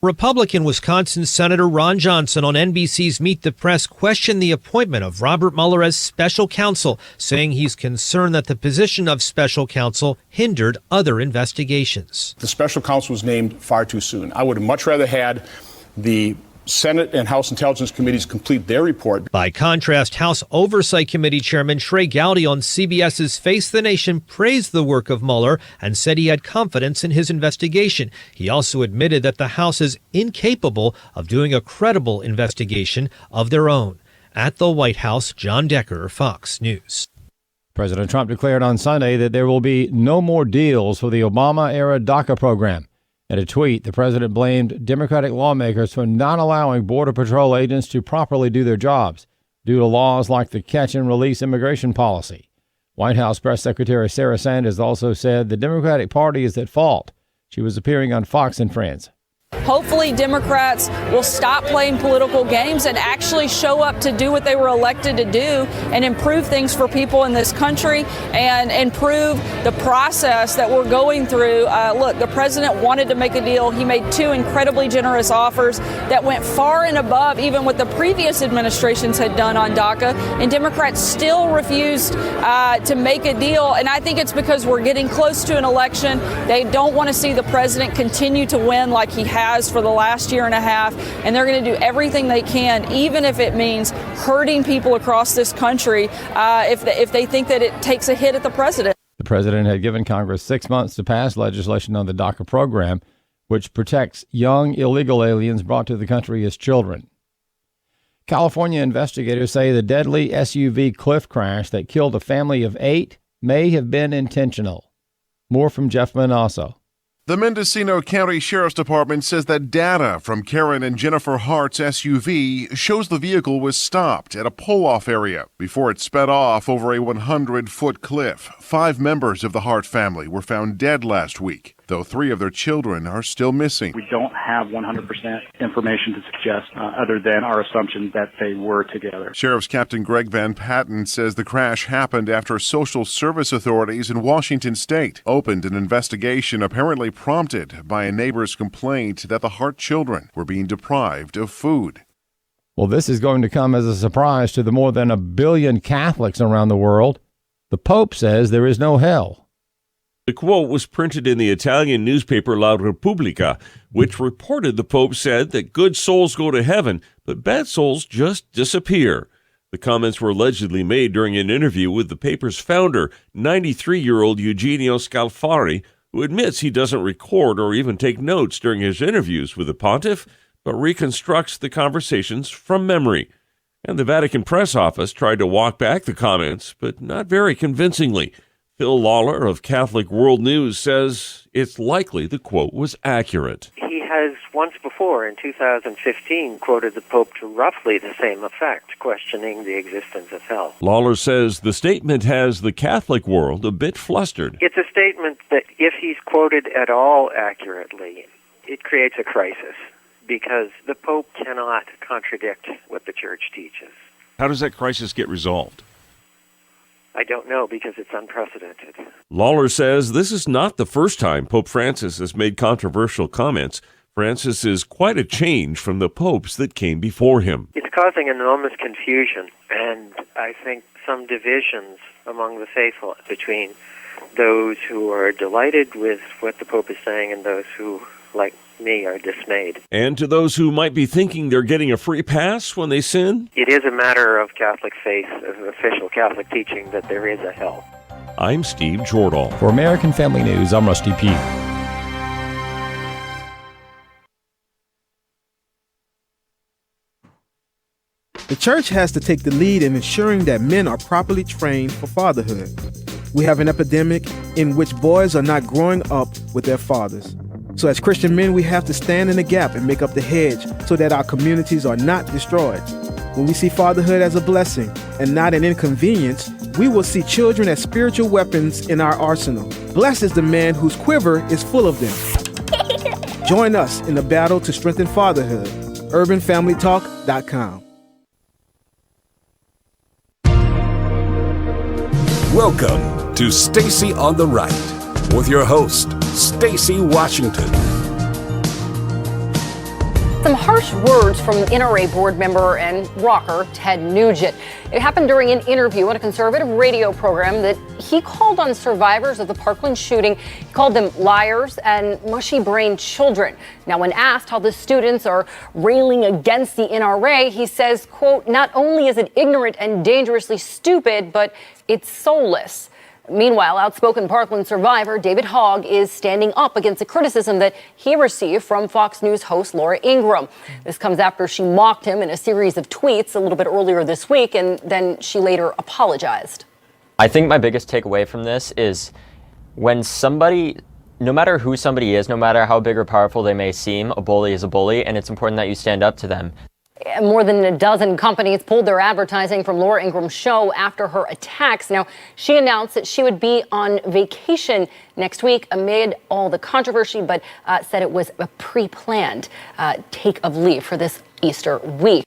X: Republican Wisconsin Senator Ron Johnson on NBC's Meet the Press questioned the appointment of Robert Mueller as special counsel, saying he's concerned that the position of special counsel hindered other investigations.
Y: The special counsel was named far too soon. I would have much rather had the Senate and House Intelligence Committees complete their report.
X: By contrast, House Oversight Committee Chairman Trey Gowdy on CBS's Face the Nation praised the work of Mueller and said he had confidence in his investigation. He also admitted that the House is incapable of doing a credible investigation of their own. At the White House, John Decker, Fox News.
W: President Trump declared on Sunday that there will be no more deals for the Obama-era DACA program. In a tweet, the president blamed Democratic lawmakers for not allowing Border Patrol agents to properly do their jobs due to laws like the catch-and-release immigration policy. White House Press Secretary Sarah Sanders also said the Democratic Party is at fault. She was appearing on Fox and Friends.
A: Hopefully Democrats will stop playing political games and actually show up to do what they were elected to do and improve things for people in this country and improve the process that we're going through. Look, the president wanted to make a deal. He made 2 incredibly generous offers that went far and above even what the previous administrations had done on DACA, and Democrats still refused to make a deal. And I think it's because we're getting close to an election. They don't want to see the president continue to win like he has for the last year and a half, and they're going to do everything they can, even if it means hurting people across this country, if they think that it takes a hit at the president.
W: The president had given Congress 6 months to pass legislation on the DACA program, which protects young illegal aliens brought to the country as children. California investigators say the deadly SUV cliff crash that killed a family of 8 may have been intentional. More from Jeff Manasso.
B: The Mendocino County Sheriff's Department says that data from Karen and Jennifer Hart's SUV shows the vehicle was stopped at a pull-off area before it sped off over a 100-foot cliff. 5 members of the Hart family were found dead last week, though 3 of their children are still missing.
D: We don't have 100% information to suggest other than our assumption that they were together.
B: Sheriff's Captain Greg Van Patten says the crash happened after social service authorities in Washington state opened an investigation apparently prompted by a neighbor's complaint that the Hart children were being deprived of food.
W: Well, this is going to come as a surprise to the more than 1 billion Catholics around the world. The Pope says there is no hell.
E: The quote was printed in the Italian newspaper La Repubblica, which reported the Pope said that good souls go to heaven, but bad souls just disappear. The comments were allegedly made during an interview with the paper's founder, 93-year-old Eugenio Scalfari, who admits he doesn't record or even take notes during his interviews with the pontiff, but reconstructs the conversations from memory. And the Vatican press office tried to walk back the comments, but not very convincingly. Phil Lawler of Catholic World News says it's likely the quote was accurate.
F: He has once before, in 2015, quoted the Pope to roughly the same effect, questioning the existence of hell.
E: Lawler says the statement has the Catholic world a bit flustered.
F: It's a statement that, if he's quoted at all accurately, it creates a crisis, because the Pope cannot contradict what the Church teaches.
E: How does that crisis get resolved?
F: I don't know, because it's unprecedented.
E: Lawler says this is not the first time Pope Francis has made controversial comments. Francis is quite a change from the popes that came before him.
F: It's causing enormous confusion, and I think some divisions among the faithful between those who are delighted with what the Pope is saying and those who, like me, are dismayed.
E: And to those who might be thinking they're getting a free pass when they sin?
F: It is a matter of Catholic faith, of official Catholic teaching, that there is a hell.
E: I'm Steve Jordahl.
W: For American Family News, I'm Rusty Pugh.
J: The church has to take the lead in ensuring that men are properly trained for fatherhood. We have an epidemic in which boys are not growing up with their fathers. So as Christian men, we have to stand in the gap and make up the hedge so that our communities are not destroyed. When we see fatherhood as a blessing and not an inconvenience, we will see children as spiritual weapons in our arsenal. Blessed is the man whose quiver is full of them. Join us in the battle to strengthen fatherhood. UrbanFamilyTalk.com.
L: Welcome to Stacy on the Right with your host, Stacy Washington.
Z: Some harsh words from NRA board member and rocker Ted Nugent. It happened during an interview on a conservative radio program that he called on survivors of the Parkland shooting. He called them liars and mushy-brained children. Now, when asked how the students are railing against the NRA, he says, quote, not only is it ignorant and dangerously stupid, but it's soulless. Meanwhile, outspoken Parkland survivor David Hogg is standing up against the criticism that he received from Fox News host Laura Ingraham. This comes after she mocked him in a series of tweets a little bit earlier this week, and then she later apologized.
C: I think my biggest takeaway from this is when somebody, no matter who somebody is, no matter how big or powerful they may seem, a bully is a bully, and it's important that you stand up to them.
Z: More than a dozen companies pulled their advertising from Laura Ingraham's show after her attacks. Now, she announced that she would be on vacation next week amid all the controversy, but said it was a pre-planned take of leave for this Easter week.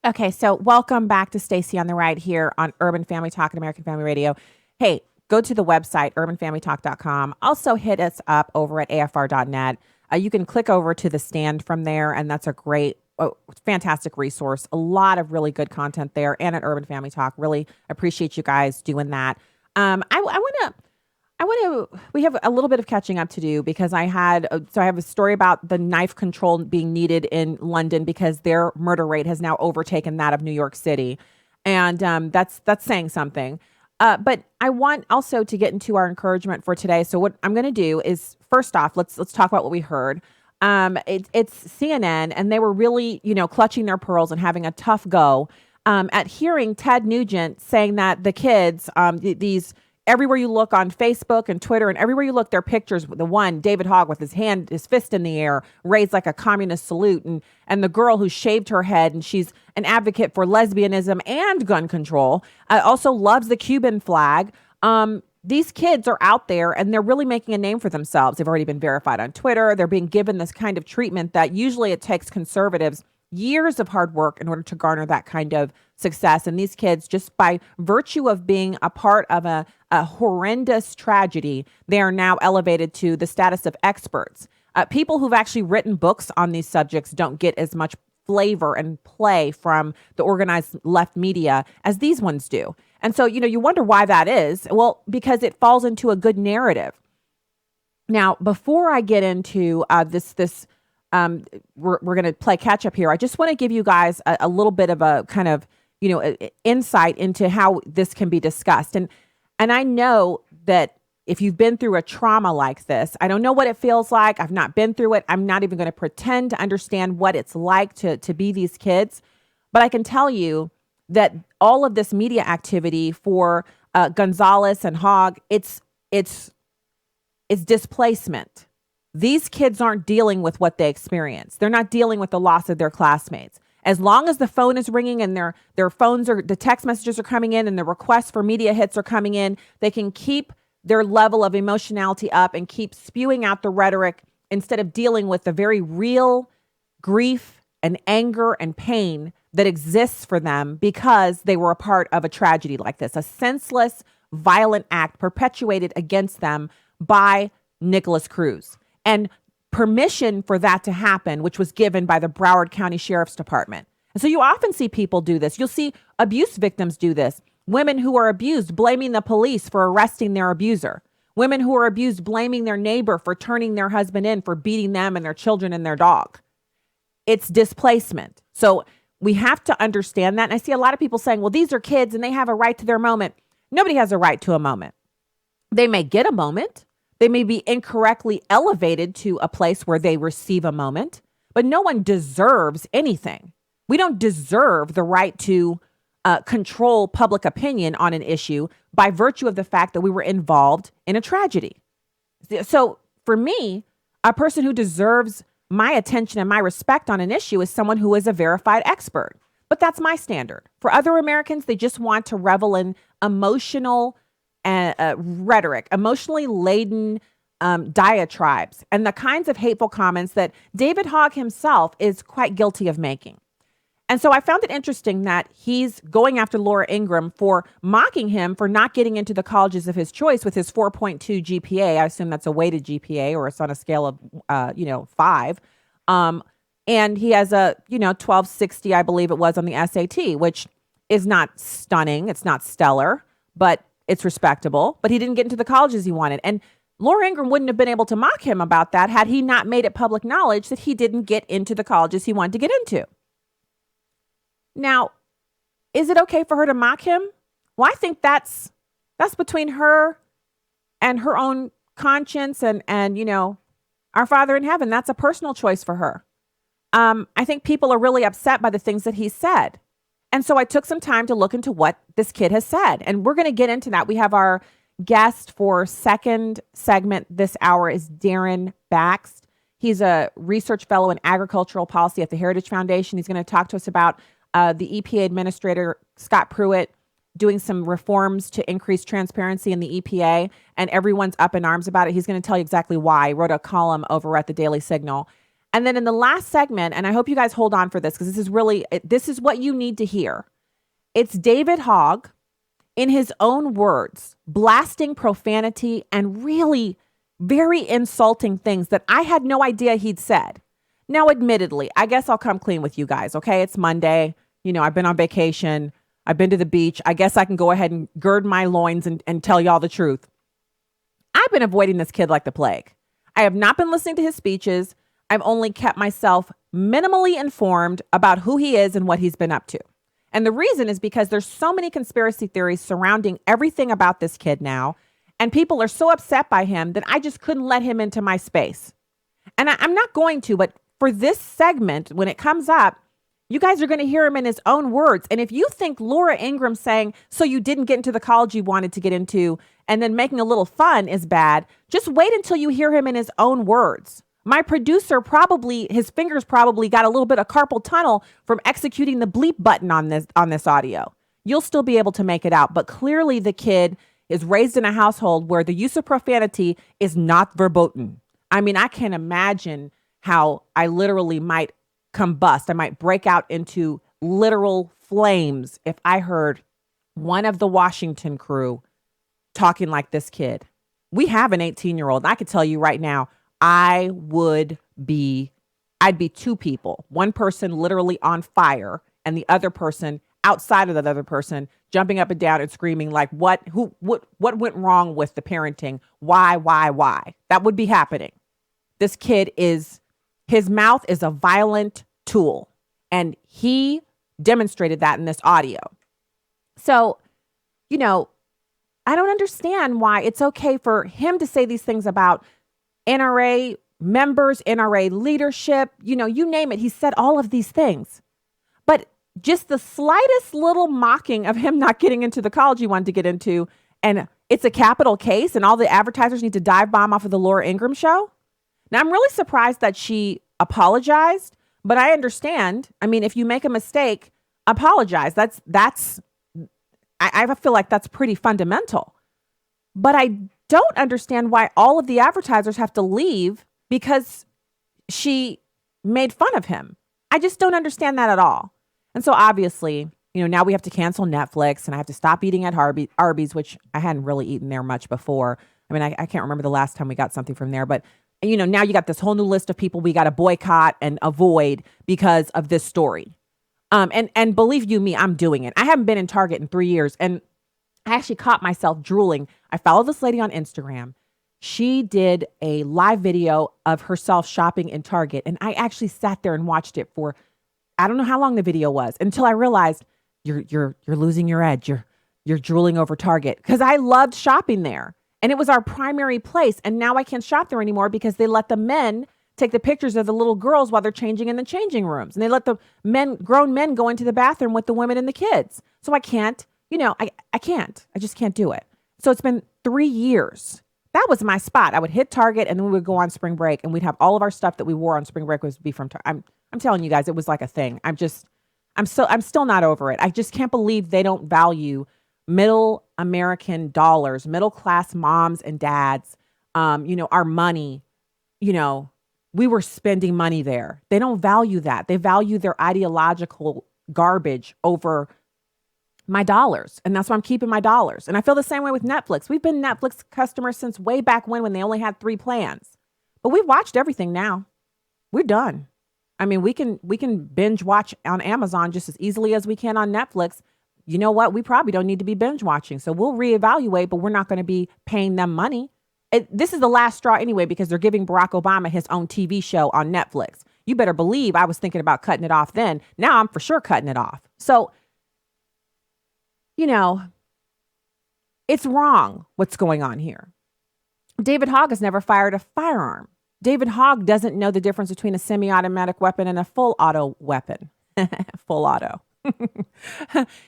I: Okay, so welcome back to Stacey on the Right here on Urban Family Talk and American Family Radio. Hey, go to the website, urbanfamilytalk.com. Also hit us up over at afr.net. You can click over to the stand from there, and that's a great fantastic resource. A lot of really good content there, and at Urban Family Talk. Really appreciate you guys doing that. We have a little bit of catching up to do because I have a story about the knife control being needed in London because their murder rate has now overtaken that of New York City. And that's saying something. But I want also to get into our encouragement for today. So what I'm going to do is, first off, let's talk about what we heard. It's CNN, and they were really, clutching their pearls and having a tough go at hearing Ted Nugent saying that the kids, these everywhere you look on Facebook and Twitter and everywhere you look, their pictures, the one, David Hogg with his fist in the air, raised like a communist salute, and the girl who shaved her head, and she's an advocate for lesbianism and gun control, also loves the Cuban flag. These kids are out there and they're really making a name for themselves. They've already been verified on Twitter. They're being given this kind of treatment that usually it takes conservatives years of hard work in order to garner that kind of success. And these kids, just by virtue of being a part of a horrendous tragedy, they are now elevated to the status of experts. People who've actually written books on these subjects don't get as much flavor and play from the organized left media as these ones do. And so, you wonder why that is. Well, because it falls into a good narrative. Now, before I get into we're going to play catch up here. I just want to give you guys a little bit of a kind of, insight into how this can be discussed. And I know that if you've been through a trauma like this, I don't know what it feels like. I've not been through it. I'm not even going to pretend to understand what it's like to be these kids. But I can tell you that all of this media activity for Gonzalez and Hogg, it's displacement. These kids aren't dealing with what they experience. They're not dealing with the loss of their classmates. As long as the phone is ringing and the text messages are coming in and the requests for media hits are coming in, they can keep their level of emotionality up and keep spewing out the rhetoric instead of dealing with the very real grief and anger and pain that exists for them because they were a part of a tragedy like this, a senseless, violent act perpetuated against them by Nicholas Cruz. And permission for that to happen, which was given by the Broward County Sheriff's Department. And so you often see people do this. You'll see abuse victims do this. Women who are abused blaming the police for arresting their abuser. Women who are abused blaming their neighbor for turning their husband in, for beating them and their children and their dog. It's displacement. So we have to understand that. And I see a lot of people saying, well, these are kids and they have a right to their moment. Nobody has a right to a moment. They may get a moment. They may be incorrectly elevated to a place where they receive a moment, but no one deserves anything. We don't deserve the right to control public opinion on an issue by virtue of the fact that we were involved in a tragedy. So for me, a person who deserves my attention and my respect on an issue is someone who is a verified expert. But that's my standard. For other Americans, they just want to revel in emotional rhetoric, emotionally laden diatribes, and the kinds of hateful comments that David Hogg himself is quite guilty of making. And so I found it interesting that he's going after Laura Ingraham for mocking him for not getting into the colleges of his choice with his 4.2 GPA. I assume that's a weighted GPA, or it's on a scale of 5. And he has a 1260, I believe it was, on the SAT, which is not stunning. It's not stellar, but it's respectable. But he didn't get into the colleges he wanted. And Laura Ingraham wouldn't have been able to mock him about that had he not made it public knowledge that he didn't get into the colleges he wanted to get into. Now, is it okay for her to mock him? Well, I think that's between her and her own conscience and you know, our Father in heaven. That's a personal choice for her. I think people are really upset by the things that he said. And so I took some time to look into what this kid has said. And we're going to get into that. We have our guest for second segment this hour is Daryn Bakst. He's a research fellow in agricultural policy at the Heritage Foundation. He's going to talk to us about the EPA administrator, Scott Pruitt, doing some reforms to increase transparency in the EPA. And everyone's up in arms about it. He's going to tell you exactly why. He wrote a column over at the Daily Signal. And then in the last segment, and I hope you guys hold on for this because this is what you need to hear. It's David Hogg, in his own words, blasting profanity and really very insulting things that I had no idea he'd said. Now, admittedly, I guess I'll come clean with you guys, okay? It's Monday. You know, I've been on vacation. I've been to the beach. I guess I can go ahead and gird my loins and tell y'all the truth. I've been avoiding this kid like the plague. I have not been listening to his speeches. I've only kept myself minimally informed about who he is and what he's been up to. And the reason is because there's so many conspiracy theories surrounding everything about this kid now. And people are so upset by him that I just couldn't let him into my space. And I'm not going to, but for this segment, when it comes up, you guys are going to hear him in his own words. And if you think Laura Ingraham saying, so you didn't get into the college you wanted to get into, and then making a little fun is bad, just wait until you hear him in his own words. My producer his fingers probably got a little bit of carpal tunnel from executing the bleep button on this audio. You'll still be able to make it out. But clearly the kid is raised in a household where the use of profanity is not verboten. I mean, I can't imagine how I literally might combust. I might break out into literal flames if I heard one of the Washington crew talking like this kid. We have an 18-year-old. I could tell you right now, I'd be two people, one person literally on fire and the other person outside of that other person jumping up and down and screaming like, what went wrong with the parenting? Why? That would be happening. This kid his mouth is a violent tool, and he demonstrated that in this audio. So, you know, I don't understand why it's okay for him to say these things about NRA members, NRA leadership, you know, you name it. He said all of these things. But just the slightest little mocking of him not getting into the college he wanted to get into, and it's a capital case, and all the advertisers need to dive bomb off of the Laura Ingraham show. Now, I'm really surprised that she apologized, but I understand. I mean, if you make a mistake, apologize. I feel like that's pretty fundamental. But I don't understand why all of the advertisers have to leave because she made fun of him. I just don't understand that at all. And so obviously, you know, now we have to cancel Netflix and I have to stop eating at Arby's, which I hadn't really eaten there much before. I mean, I can't remember the last time we got something from there, but you know, now you got this whole new list of people we got to boycott and avoid because of this story. And believe you me, I'm doing it. I haven't been in Target in 3 years. And I actually caught myself drooling. I follow this lady on Instagram. She did a live video of herself shopping in Target. And I actually sat there and watched it for, I don't know how long the video was, until I realized you're losing your edge. You're drooling over Target, because I loved shopping there. And it was our primary place. And now I can't shop there anymore because they let the men take the pictures of the little girls while they're changing in the changing rooms. And they let the grown men go into the bathroom with the women and the kids. So I can't, you know, I can't. I just can't do it. So it's been 3 years. That was my spot. I would hit Target and then we would go on spring break and we'd have all of our stuff that we wore on spring break would be from Target. I'm telling you guys, it was like a thing. I'm still not over it. I just can't believe they don't value middle American dollars, middle class moms and dads, you know, our money. You know, we were spending money there. They don't value that. They value their ideological garbage over my dollars. And that's why I'm keeping my dollars. And I feel the same way with Netflix. We've been Netflix customers since way back when they only had 3 plans. But we've watched everything now. We're done. I mean, we can binge watch on Amazon just as easily as we can on Netflix. You know what? We probably don't need to be binge watching. So we'll reevaluate, but we're not going to be paying them money. This is the last straw anyway, because they're giving Barack Obama his own TV show on Netflix. You better believe I was thinking about cutting it off then. Now I'm for sure cutting it off. So, you know, it's wrong what's going on here. David Hogg has never fired a firearm. David Hogg doesn't know the difference between a semi-automatic weapon and a full auto weapon. Full auto.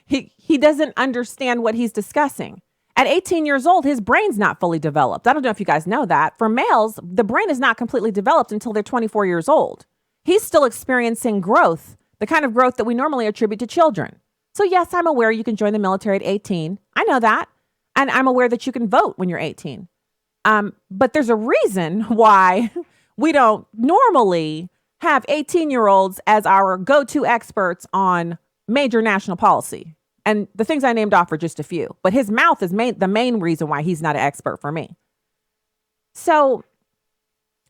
I: He doesn't understand what he's discussing. At 18 years old, his brain's not fully developed. I don't know if you guys know that. For males, the brain is not completely developed until they're 24 years old. He's still experiencing growth, the kind of growth that we normally attribute to children. So yes, I'm aware you can join the military at 18. I know that. And I'm aware that you can vote when you're 18. But there's a reason why we don't normally have 18-year-olds as our go-to experts on major national policy. And the things I named off are just a few. But his mouth is the main reason why he's not an expert for me. So,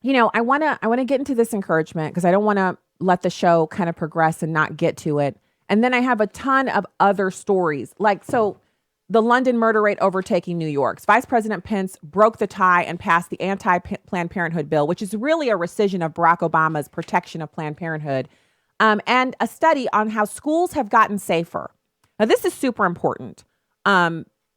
I: I want to get into this encouragement because I don't want to let the show kind of progress and not get to it. And then I have a ton of other stories. The London murder rate overtaking New York's. Vice President Pence broke the tie and passed the anti-Planned Parenthood bill, which is really a rescission of Barack Obama's protection of Planned Parenthood, and a study on how schools have gotten safer. Now, this is super important.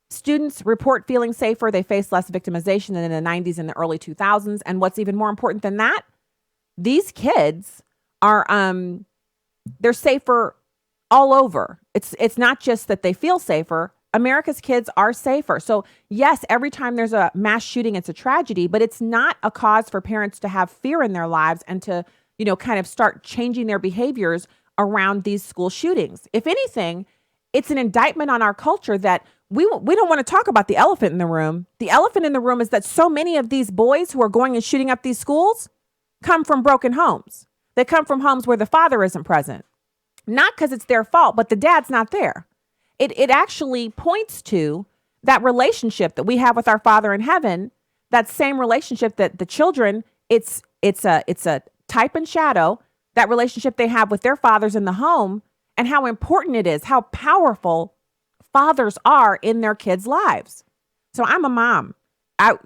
I: Students report feeling safer. They face less victimization than in the 90s and the early 2000s. And what's even more important than that, these kids are, they're safer all over. It's not just that they feel safer. America's kids are safer. So yes, every time there's a mass shooting, it's a tragedy, but it's not a cause for parents to have fear in their lives and to, kind of start changing their behaviors around these school shootings. If anything, it's an indictment on our culture that we don't want to talk about the elephant in the room. The elephant in the room is that so many of these boys who are going and shooting up these schools come from broken homes. They come from homes where the father isn't present. Not because it's their fault, but the dad's not there. It actually points to that relationship that we have with our Father in heaven, that same relationship that the children, it's a type and shadow, that relationship they have with their fathers in the home, and how important it is, how powerful fathers are in their kids' lives. So I'm a mom.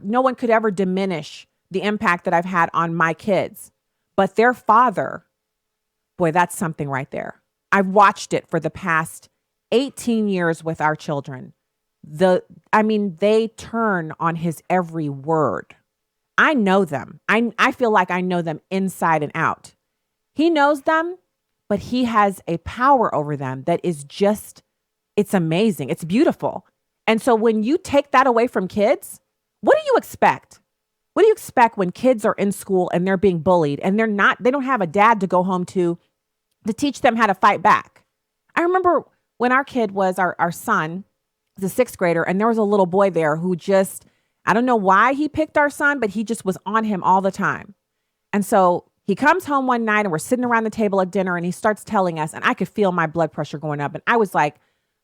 I: No one could ever diminish the impact that I've had on my kids, but their father, boy, that's something right there. I've watched it for the past 18 years with our children. They turn on his every word. I know them. I feel like I know them inside and out. He knows them, but he has a power over them that is just, it's amazing. It's beautiful. And so when you take that away from kids, what do you expect? What do you expect when kids are in school and they're being bullied and they don't have a dad to go home to teach them how to fight back? I remember when our kid was our son, the sixth grader, and there was a little boy there who just, I don't know why he picked our son, but he just was on him all the time. And so he comes home one night and we're sitting around the table at dinner and he starts telling us, and I could feel my blood pressure going up. And I was like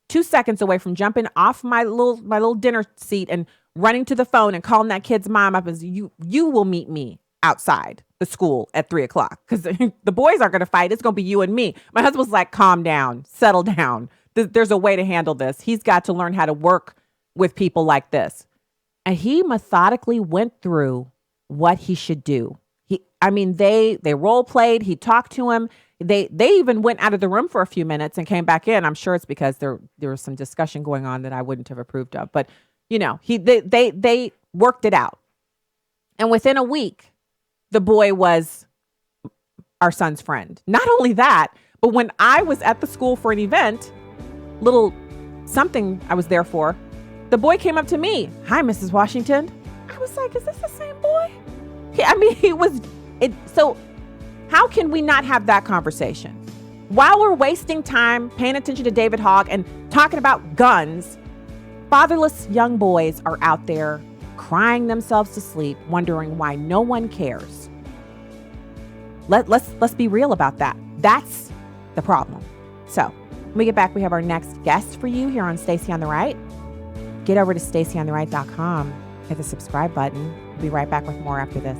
I: 2 seconds away from jumping off my little dinner seat and running to the phone and calling that kid's mom up as you will meet me outside the school at 3:00 because the boys aren't going to fight. It's going to be you and me. My husband was like, calm down, settle down. There's a way to handle this. He's got to learn how to work with people like this. And he methodically went through what he should do. They role played. He talked to him. They even went out of the room for a few minutes and came back in. I'm sure it's because there was some discussion going on that I wouldn't have approved of. But they worked it out. And within a week, the boy was our son's friend. Not only that, but when I was at the school for an event, little something I was there for, the boy came up to me. Hi, Mrs. Washington. I was like, is this the same boy? So how can we not have that conversation? While we're wasting time paying attention to David Hogg and talking about guns, fatherless young boys are out there crying themselves to sleep, wondering why no one cares. Let's be real about that. That's the problem. So when we get back, we have our next guest for you here on Stacey on the Right. Get over to StaceyOnTheRight.com. Hit the subscribe button. We'll be right back with more after this.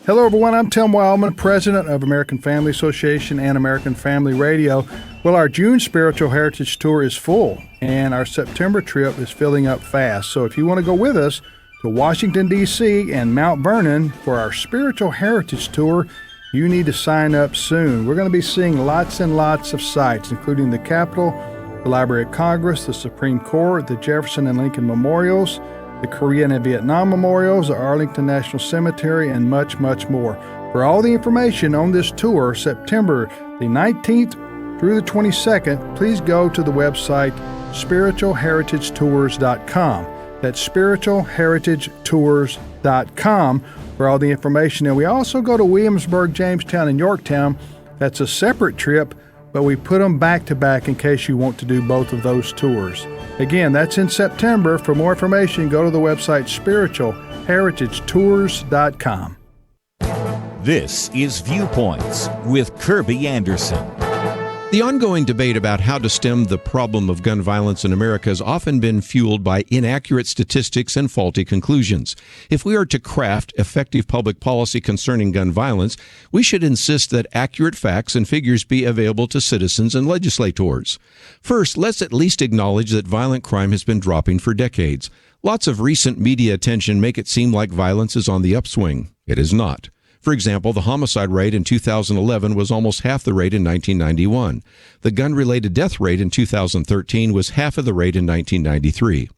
G: Hello, everyone. I'm Tim Wildman, president of American Family Association and American Family Radio. Well, our June Spiritual Heritage Tour is full, and our September trip is filling up fast. So if you want to go with us to Washington, D.C. and Mount Vernon for our Spiritual Heritage Tour, you need to sign up soon. We're going to be seeing lots and lots of sites, including the Capitol, the Library of Congress, the Supreme Court, the Jefferson and Lincoln Memorials, the Korean and Vietnam Memorials, the Arlington National Cemetery, and much, much more. For all the information on this tour, September the 19th through the 22nd, please go to the website spiritualheritagetours.com. That's spiritualheritagetours.com for all the information. And we also go to Williamsburg, Jamestown, and Yorktown. That's a separate trip, but we put them back to back in case you want to do both of those tours. Again, that's in September. For more information, go to the website spiritualheritagetours.com.
H: This is Viewpoints with Kirby Anderson.
K: The ongoing debate about how to stem the problem of gun violence in America has often been fueled by inaccurate statistics and faulty conclusions. If we are to craft effective public policy concerning gun violence, we should insist that accurate facts and figures be available to citizens and legislators. First, let's at least acknowledge that violent crime has been dropping for decades. Lots of recent media attention make it seem like violence is on the upswing. It is not. For example, the homicide rate in 2011 was almost half the rate in 1991. The gun-related death rate in 2013 was half of the rate in 1993.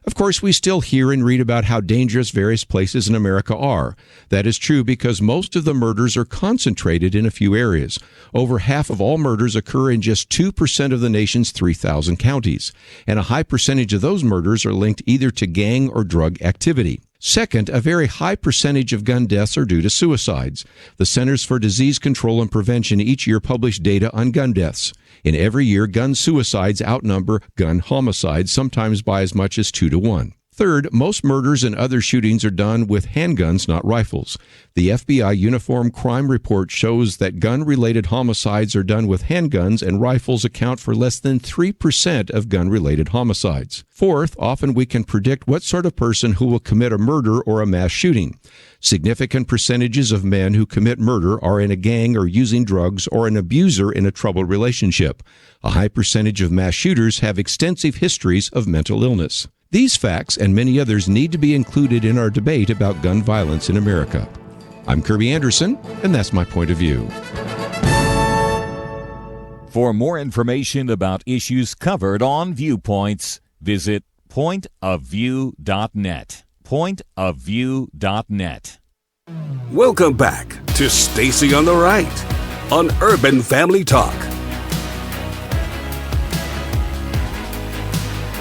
K: Of course, we still hear and read about how dangerous various places in America are. That is true because most of the murders are concentrated in a few areas. Over half of all murders occur in just 2% of the nation's 3,000 counties, and a high percentage of those murders are linked either to gang or drug activity. Second, a very high percentage of gun deaths are due to suicides. The Centers for Disease Control and Prevention each year publish data on gun deaths. In every year, gun suicides outnumber gun homicides, sometimes by as much as 2 to 1. Third, most murders and other shootings are done with handguns, not rifles. The FBI Uniform Crime Report shows that gun-related homicides are done with handguns, and rifles account for less than 3% of gun-related homicides. Fourth, often we can predict what sort of person who will commit a murder or a mass shooting. Significant percentages of men who commit murder are in a gang or using drugs or an abuser in a troubled relationship. A high percentage of mass shooters have extensive histories of mental illness. These facts and many others need to be included in our debate about gun violence in America. I'm Kirby Anderson, and that's my point of view.
H: For more information about issues covered on Viewpoints, visit pointofview.net. Pointofview.net.
L: Welcome back to Stacy on the Right on Urban Family Talk.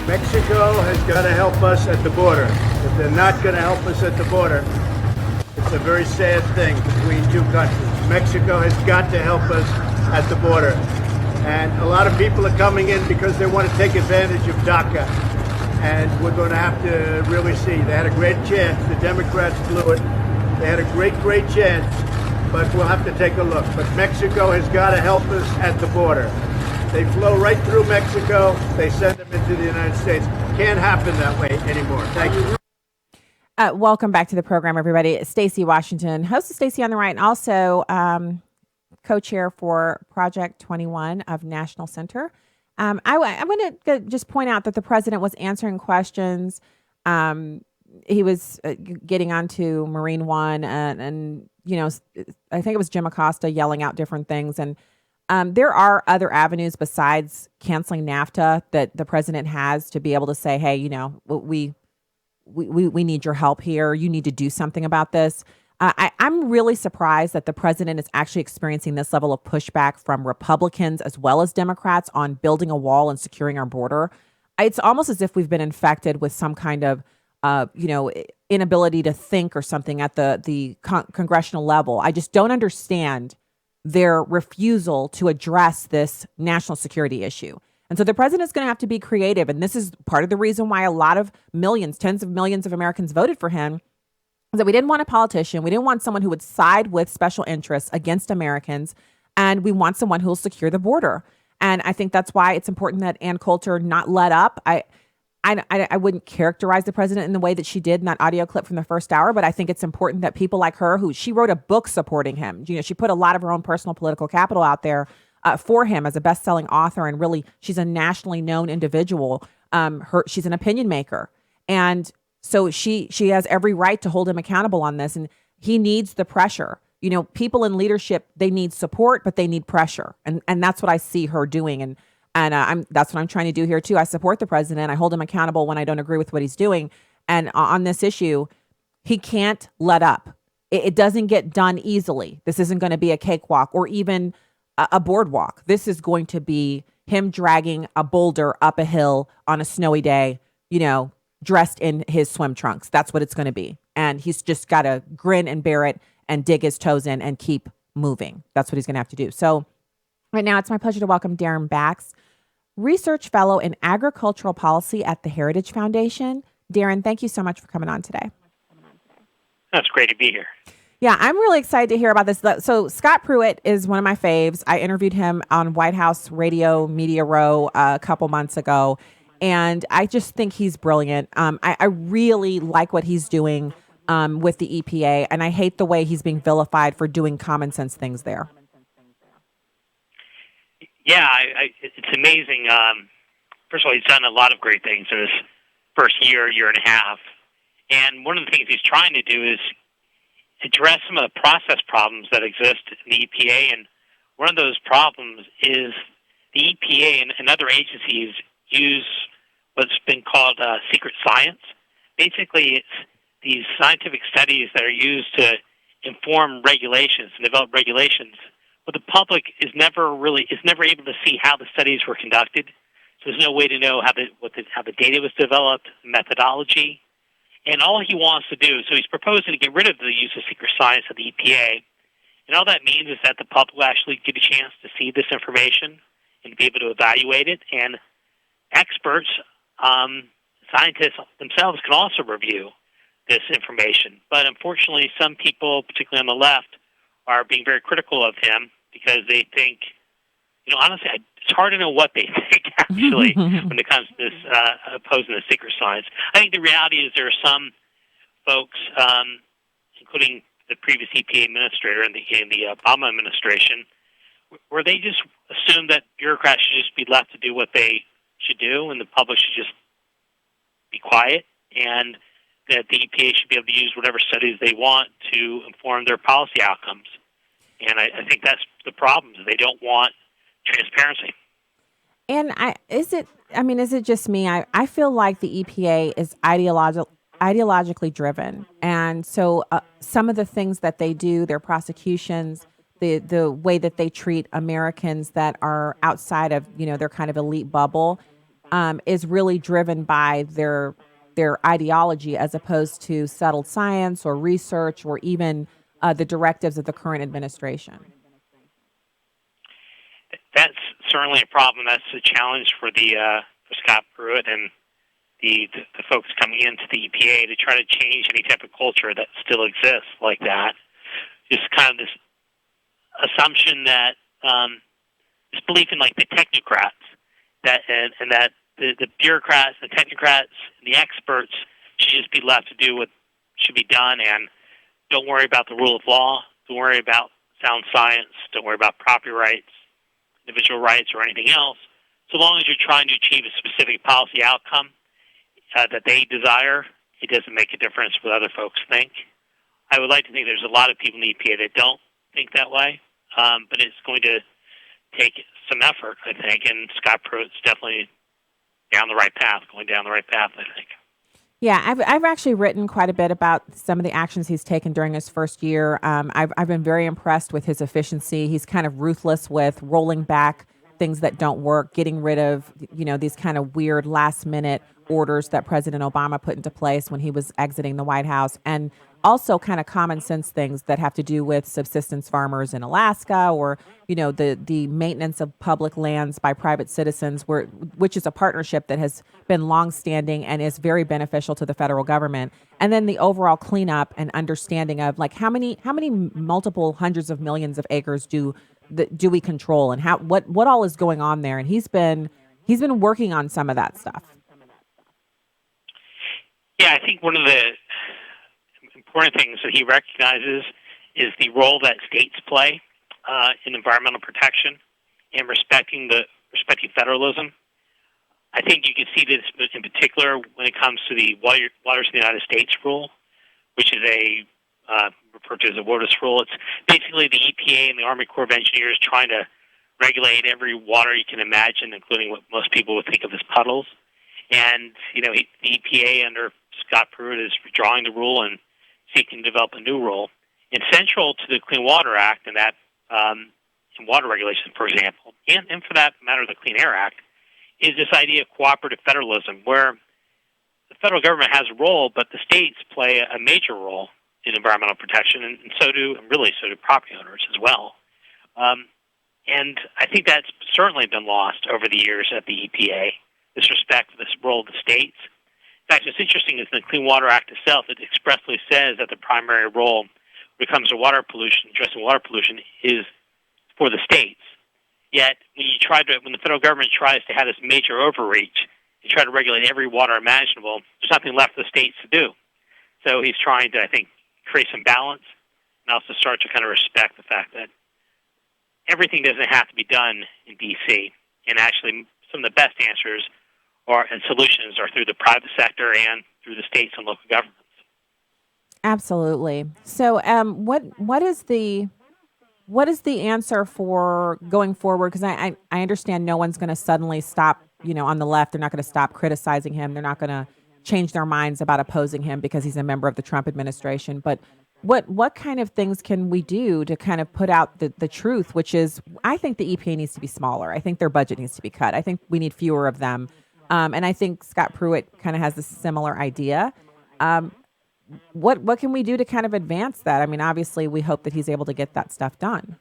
G: Mexico has got to help us at the border. If they're not going to help us at the border, it's a very sad thing between two countries. Mexico has got to help us at the border. And a lot of people are coming in because they want to take advantage of DACA. And we're going to have to really see. They had a great chance. The Democrats blew it. They had a great chance. But we'll have to take a look. But Mexico has got to help us at the border. They flow right through Mexico. They send them into the United States. Can't happen that way anymore. Thank you.
I: Welcome back to the program, everybody. Stacy Washington, host of Stacy on the Right, and also co-chair for Project 21 of National Center. I want to just point out that the president was answering questions. He was getting onto Marine One, and I think it was Jim Acosta yelling out different things. And there are other avenues besides canceling NAFTA that the president has to be able to say, hey, we need your help here. You need to do something about this. I'm really surprised that the president is actually experiencing this level of pushback from Republicans as well as Democrats on building a wall and securing our border. It's almost as if we've been infected with some kind of, inability to think or something at the congressional level. I just don't understand their refusal to address this national security issue. And so the president's going to have to be creative. And this is part of the reason why a lot of millions, tens of millions of Americans voted for him, is that we didn't want a politician. We didn't want someone who would side with special interests against Americans. And we want someone who will secure the border. And I think that's why it's important that Ann Coulter not let up. I wouldn't characterize the president in the way that she did in that audio clip from the first hour, but I think it's important that people like her, who she wrote a book supporting him, she put a lot of her own personal political capital out there, for him as a best-selling author, and really, she's a nationally known individual. She's an opinion maker, and so she has every right to hold him accountable on this, and he needs the pressure. You know, people in leadership, they need support, but they need pressure, and that's what I see her doing, and that's what I'm trying to do here too. I support the president. I hold him accountable when I don't agree with what he's doing, and on this issue, he can't let up. It doesn't get done easily. This isn't going to be a cakewalk or even a boardwalk. This is going to be him dragging a boulder up a hill on a snowy day, you know, dressed in his swim trunks. That's what it's going to be. And he's just got to grin and bear it and dig his toes in and keep moving. That's what he's going to have to do. So right now, it's my pleasure to welcome Daryn Bakst, Research Fellow in Agricultural Policy at the Heritage Foundation. Daryn, thank you so much for coming on today.
M: That's great to be here.
I: Yeah, I'm really excited to hear about this. So Scott Pruitt is one of my faves. I interviewed him on White House Radio Media Row a couple months ago, and I just think he's brilliant. I really like what he's doing with the EPA, and I hate the way he's being vilified for doing common sense things there.
M: Yeah, it's amazing. First of all, he's done a lot of great things in his first year and a half. And one of the things he's trying to do is address some of the process problems that exist in the EPA. And one of those problems is the EPA and other agencies use what's been called secret science. Basically, it's these scientific studies that are used to inform regulations and develop regulations. But the public is never able to see how the studies were conducted. So there's no way to know how the data was developed, methodology. And all he wants to do, so he's proposing to get rid of the use of secret science of the EPA. And all that means is that the public will actually get a chance to see this information and be able to evaluate it. And experts, scientists themselves, can also review this information. But unfortunately, some people, particularly on the left, are being very critical of him because they think, honestly, it's hard to know what they think, actually, when it comes to this opposing the secret science. I think the reality is there are some folks, including the previous EPA administrator in the Obama administration, where they just assume that bureaucrats should just be left to do what they should do and the public should just be quiet, and that the EPA should be able to use whatever studies they want to inform their policy outcomes. And I think that's the problem. They don't want transparency.
I: And is it just me? I feel like the EPA is ideologically driven. And so some of the things that they do, their prosecutions, the way that they treat Americans that are outside of, their kind of elite bubble, is really driven by their ideology as opposed to settled science or research or even the directives of the current administration.
M: That's certainly a problem. That's a challenge for for Scott Pruitt and the folks coming into the EPA to try to change any type of culture that still exists like that. Just kind of this assumption that this belief in like the technocrats that the bureaucrats, the technocrats, and the experts should just be left to do what should be done, and don't worry about the rule of law, don't worry about sound science, don't worry about property rights, individual rights, or anything else. So long as you're trying to achieve a specific policy outcome that they desire, it doesn't make a difference what other folks think. I would like to think there's a lot of people in the EPA that don't think that way, but it's going to take some effort, I think, and Scott Pruitt's definitely going down the right path, I think.
I: Yeah, I've actually written quite a bit about some of the actions he's taken during his first year. I've been very impressed with his efficiency. He's kind of ruthless with rolling back things that don't work, getting rid of, these kind of weird last-minute orders that President Obama put into place when he was exiting the White House, and also kind of common sense things that have to do with subsistence farmers in Alaska or, the maintenance of public lands by private citizens, which is a partnership that has been longstanding and is very beneficial to the federal government. And then the overall cleanup and understanding of like how many multiple hundreds of millions of acres do we control, and what all is going on there. And he's been working on some of that stuff.
M: Yeah, I think one of the important things that he recognizes is the role that states play in environmental protection. and respecting federalism. I think you can see this in particular when it comes to the Waters of the United States rule, which is referred to as a WOTUS rule. It's basically the EPA and the Army Corps of Engineers trying to regulate every water you can imagine, including what most people would think of as puddles. And, the EPA under Scott Pruitt is withdrawing the rule and seeking to develop a new rule. And central to the Clean Water Act and that in water regulation, for example, and for that matter, the Clean Air Act, is this idea of cooperative federalism, where the federal government has a role, but the states play a major role in environmental protection, and so do property owners as well. And I think that's certainly been lost over the years at the EPA, this respect for this role of the states. In fact, what's interesting is in the Clean Water Act itself, it expressly says that the primary role when it comes to water pollution, addressing water pollution, is for the states. Yet, when the federal government tries to have this major overreach and try to regulate every water imaginable, there's nothing left for the states to do. So he's trying to, I think, create some balance and also start to kind of respect the fact that everything doesn't have to be done in D.C. And actually, some of the best answers and solutions are through the private sector and through the states and local governments.
I: Absolutely. So, what is the answer for going forward? Because I understand no one's going to suddenly stop, on the left. They're not going to stop criticizing him. They're not going to change their minds about opposing him because he's a member of the Trump administration. But what kind of things can we do to kind of put out the truth, which is, I think the EPA needs to be smaller. I think their budget needs to be cut. I think we need fewer of them. And I think Scott Pruitt kind of has this similar idea. What can we do to kind of advance that? I mean, obviously, we hope that he's able to get that stuff done.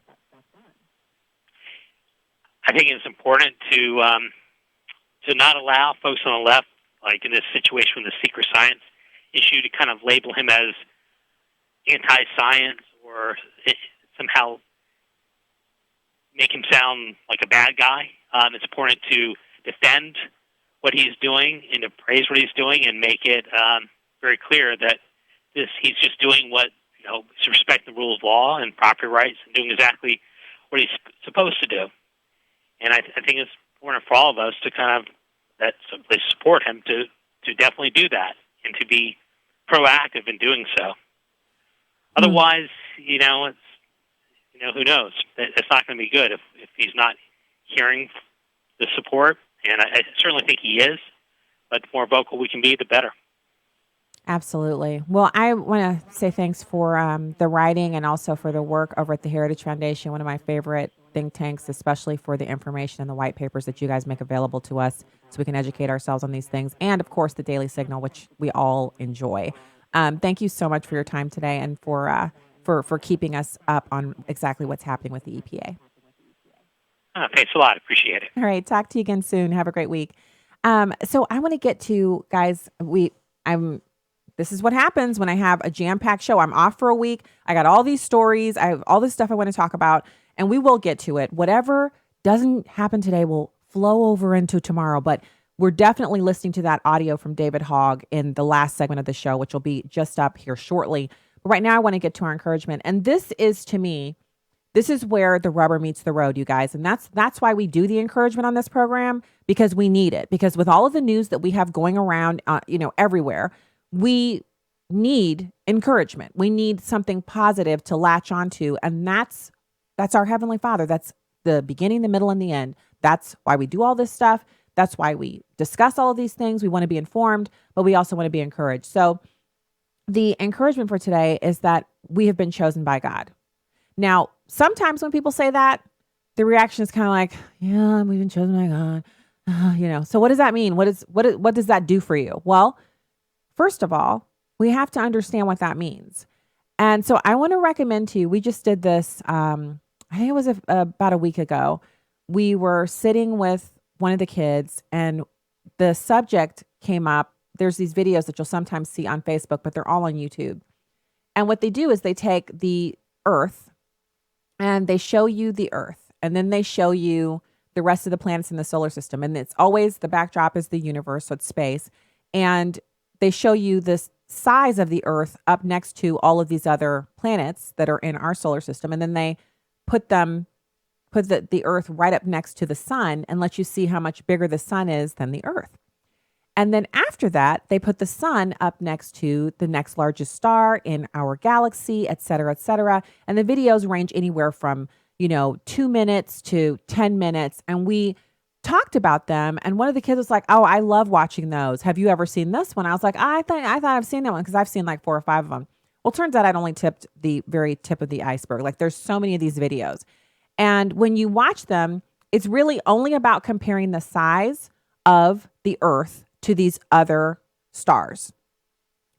M: I think it's important to not allow folks on the left, like in this situation with the secret science issue, to kind of label him as anti-science or somehow make him sound like a bad guy. It's important to defend what he's doing and to praise what he's doing and make it very clear that he's just doing what, he's respecting the rule of law and property rights and doing exactly what he's supposed to do. And I think it's important for all of us to kind of support him to definitely do that and to be proactive in doing so. Otherwise, it's, who knows? It's not going to be good if he's not hearing the support. And I certainly think he is, but the more vocal we can be, the better.
I: Absolutely. Well, I want to say thanks for the writing and also for the work over at the Heritage Foundation, one of my favorite think tanks, especially for the information and the white papers that you guys make available to us so we can educate ourselves on these things. And, of course, the Daily Signal, which we all enjoy. Thank you so much for your time today and for keeping us up on exactly what's happening with the EPA.
M: Thanks a lot. Appreciate it.
I: All right. Talk to you again soon. Have a great week. So I want to get to, guys, this is what happens when I have a jam-packed show. I'm off for a week. I got all these stories. I have all this stuff I want to talk about, and we will get to it. Whatever doesn't happen today will flow over into tomorrow, but we're definitely listening to that audio from David Hogg in the last segment of the show, which will be just up here shortly. But right now, I want to get to our encouragement. And this is, to me, this is where the rubber meets the road, you guys. And that's why we do the encouragement on this program, because we need it. Because with all of the news that we have going around, everywhere, we need encouragement. We need something positive to latch onto. And that's our Heavenly Father. That's the beginning, the middle, and the end. That's why we do all this stuff. That's why we discuss all of these things. We want to be informed, but we also want to be encouraged. So the encouragement for today is that we have been chosen by God. Now, sometimes when people say that, the reaction is kind of like, yeah, we've been chosen by God. So what does that mean? What does that do for you? Well, first of all, we have to understand what that means. And so I want to recommend to you, we just did this, I think it was about a week ago. We were sitting with one of the kids and the subject came up. There's these videos that you'll sometimes see on Facebook, but they're all on YouTube. And what they do is they take the Earth and they show you the Earth, and then they show you the rest of the planets in the solar system. And it's always, the backdrop is the universe, so it's space. And they show you this size of the Earth up next to all of these other planets that are in our solar system. And then they put them put the Earth right up next to the sun and let you see how much bigger the sun is than the Earth. And then after that, they put the sun up next to the next largest star in our galaxy, et cetera, et cetera. And the videos range anywhere from, 2 minutes to 10 minutes. And we talked about them. And one of the kids was like, oh, I love watching those. Have you ever seen this one? I was like, I thought I've seen that one because I've seen like 4 or 5 of them. Well, turns out I'd only tipped the very tip of the iceberg. Like there's so many of these videos. And when you watch them, it's really only about comparing the size of the Earth to these other stars.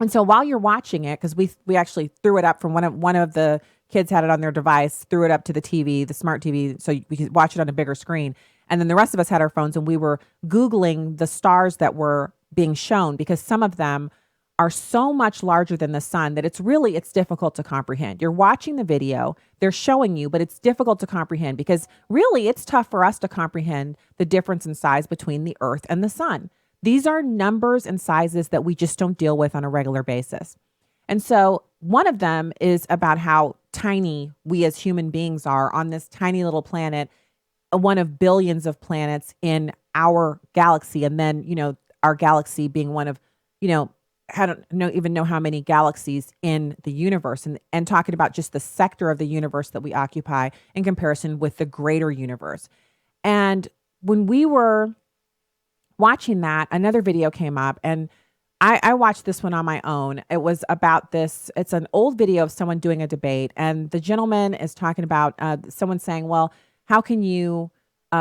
I: And so while you're watching it, because we actually threw it up from one of the kids had it on their device, threw it up to the TV, the smart TV, so we could watch it on a bigger screen. And then the rest of us had our phones and we were Googling the stars that were being shown because some of them are so much larger than the sun that it's difficult to comprehend. You're watching the video, they're showing you, but it's difficult to comprehend because really it's tough for us to comprehend the difference in size between the Earth and the sun. These are numbers and sizes that we just don't deal with on a regular basis. And so one of them is about how tiny we as human beings are on this tiny little planet, one of billions of planets in our galaxy. And then, our galaxy being one of, I don't even know how many galaxies in the universe and talking about just the sector of the universe that we occupy in comparison with the greater universe. And when we were watching that, another video came up and I watched this one on my own. It was about this. It's an old video of someone doing a debate. And the gentleman is talking about someone saying, well, how can you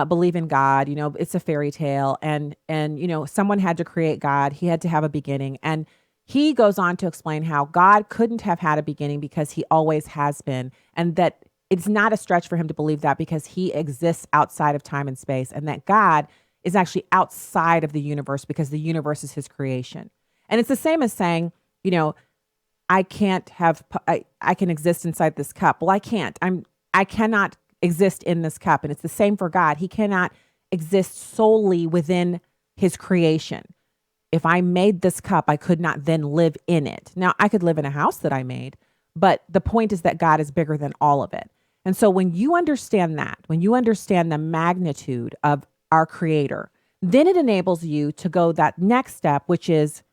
I: believe in God? It's a fairy tale. And someone had to create God. He had to have a beginning. And he goes on to explain how God couldn't have had a beginning because he always has been. And that it's not a stretch for him to believe that because he exists outside of time and space. And that God is actually outside of the universe because the universe is his creation. And it's the same as saying, I can exist inside this cup. Well, I can't. I cannot exist in this cup. And it's the same for God. He cannot exist solely within his creation. If I made this cup, I could not then live in it. Now, I could live in a house that I made, but the point is that God is bigger than all of it. And so when you understand that, when you understand the magnitude of our Creator, then it enables you to go that next step, which is,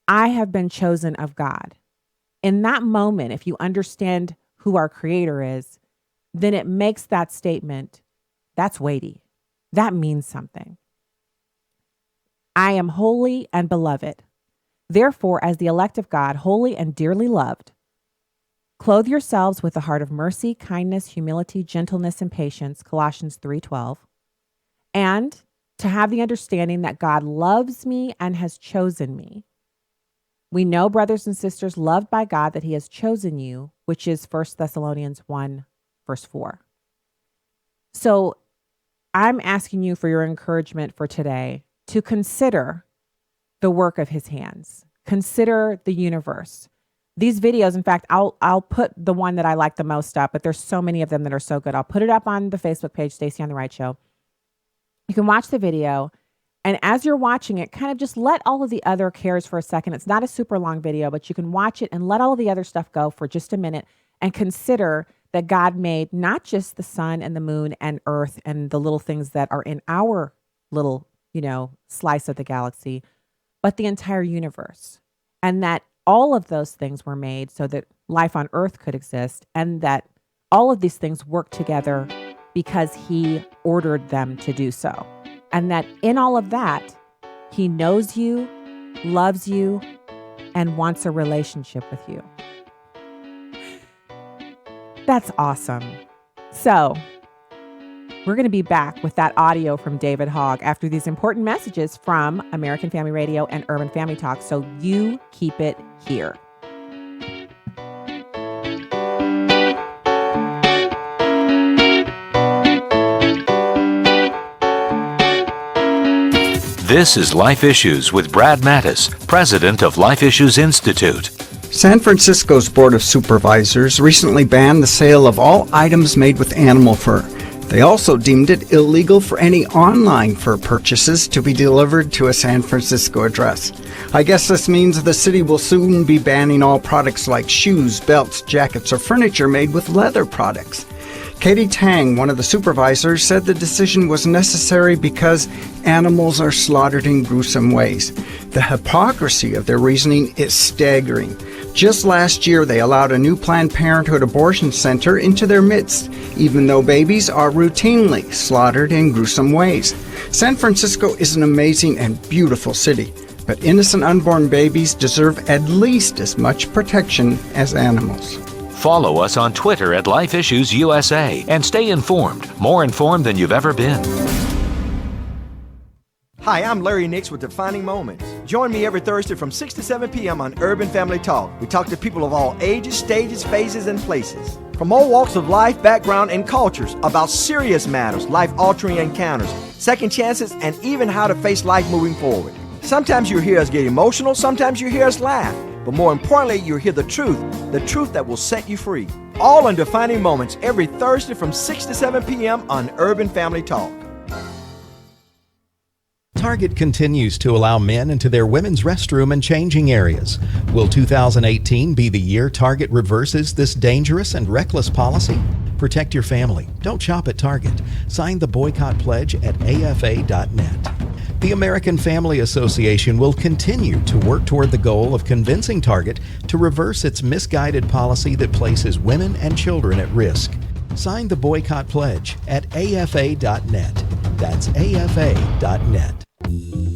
I: I have been chosen of God. In that moment, if you understand who our Creator is, then it makes that statement, that's weighty. That means something. I am holy and beloved. Therefore, as the elect of God, holy and dearly loved, clothe yourselves with a heart of mercy, kindness, humility, gentleness, and patience, Colossians 3:12, and to have the understanding that God loves me and has chosen me. We know, brothers and sisters, loved by God, that he has chosen you, which is 1 Thessalonians 1, verse 4. So I'm asking you for your encouragement for today to consider the work of his hands. Consider the universe. These videos, in fact, I'll put the one that I like the most up, but there's so many of them that are so good. I'll put it up on the Facebook page, Stacey on the Right Show. You can watch the video. And as you're watching it, kind of just let all of the other cares for a second. It's not a super long video, but you can watch it and let all of the other stuff go for just a minute and consider that God made not just the sun and the moon and earth and the little things that are in our little, slice of the galaxy, but the entire universe. And that all of those things were made so that life on earth could exist, and that all of these things work together because he ordered them to do so. And that in all of that, he knows you, loves you, and wants a relationship with you. That's awesome. So we're going to be back with that audio from David Hogg after these important messages from American Family Radio and Urban Family Talk. So you keep it here.
L: This is Life Issues with Brad Mattis, president of Life Issues Institute.
N: San Francisco's Board of Supervisors recently banned the sale of all items made with animal fur. They also deemed it illegal for any online fur purchases to be delivered to a San Francisco address. I guess this means the city will soon be banning all products like shoes, belts, jackets, or furniture made with leather products. Katie Tang, one of the supervisors, said the decision was necessary because animals are slaughtered in gruesome ways. The hypocrisy of their reasoning is staggering. Just last year, they allowed a new Planned Parenthood abortion center into their midst, even though babies are routinely slaughtered in gruesome ways. San Francisco is an amazing and beautiful city, but innocent unborn babies deserve at least as much protection as animals.
O: Follow us on Twitter at Life Issues USA and stay informed, more informed than you've ever been.
P: Hi, I'm Larry Nix with Defining Moments. Join me every Thursday from 6 to 7 p.m. on Urban Family Talk. We talk to people of all ages, stages, phases, and places. From all walks of life, background, and cultures about serious matters, life-altering encounters, second chances, and even how to face life moving forward. Sometimes you hear us get emotional, sometimes you hear us laugh. But more importantly, you'll hear the truth that will set you free. All in Defining Moments every Thursday from 6 to 7 p.m. on Urban Family Talk.
Q: Target continues to allow men into their women's restroom and changing areas. Will 2018 be the year Target reverses this dangerous and reckless policy? Protect your family. Don't shop at Target. Sign the boycott pledge at afa.net. The American Family Association will continue to work toward the goal of convincing Target to reverse its misguided policy that places women and children at risk. Sign the boycott pledge at afa.net. That's afa.net.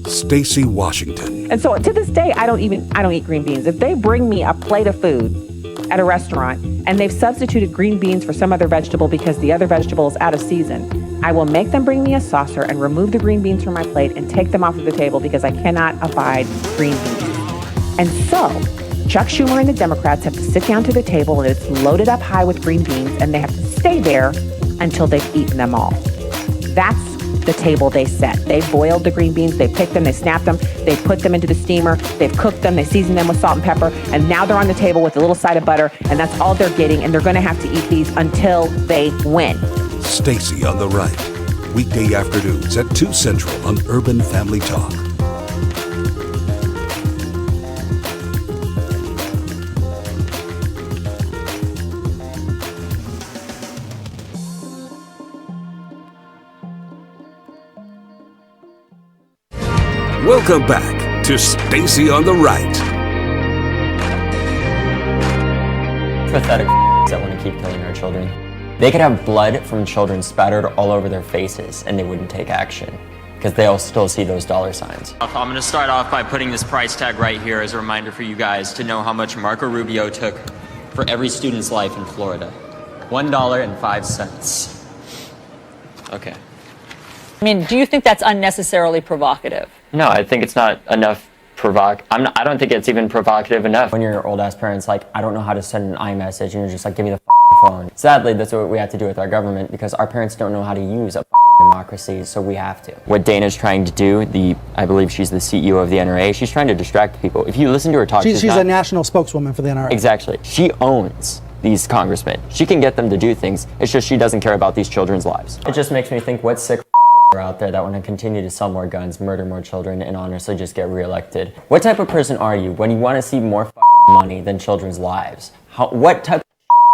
L: Stacy Washington.
I: And so to this day, I don't eat green beans. If they bring me a plate of food at a restaurant and they've substituted green beans for some other vegetable because the other vegetable is out of season, I will make them bring me a saucer and remove the green beans from my plate and take them off of the table because I cannot abide green beans. And so Chuck Schumer and the Democrats have to sit down to the table and it's loaded up high with green beans and they have to stay there until they've eaten them all. That's the table they set. They boiled the green beans, they picked them, they snapped them, they put them into the steamer, they've cooked them, they seasoned them with salt and pepper, and now they're on the table with a little side of butter, and that's all they're getting, and they're going to have to eat these until they win.
L: Stacy on the Right. Weekday afternoons at 2 Central on Urban Family Talk. Welcome back to Stacy on the Right.
C: Pathetic that want to keep killing our children. They could have blood from children spattered all over their faces and they wouldn't take action because they'll still see those dollar signs. I'm going to start off by putting this price tag right here as a reminder for you guys to know how much Marco Rubio took for every student's life in Florida. $1.05. Okay.
R: I mean, do you think that's unnecessarily provocative?
C: No, I think it's not enough I don't think it's even provocative enough. When your old ass parents like, I don't know how to send an iMessage, and you're just like, give me the phone. Sadly, that's what we have to do with our government because our parents don't know how to use a democracy, so we have to. What Dana's trying to do, I believe she's the CEO of the NRA, she's trying to distract people. If you listen to her talk,
S: she's a national spokeswoman for the NRA.
C: Exactly. She owns these congressmen. She can get them to do things. It's just she doesn't care about these children's lives. It just makes me think what sick are out there that want to continue to sell more guns, murder more children, and honestly just get reelected. What type of person are you when you want to see more money than children's lives? What type of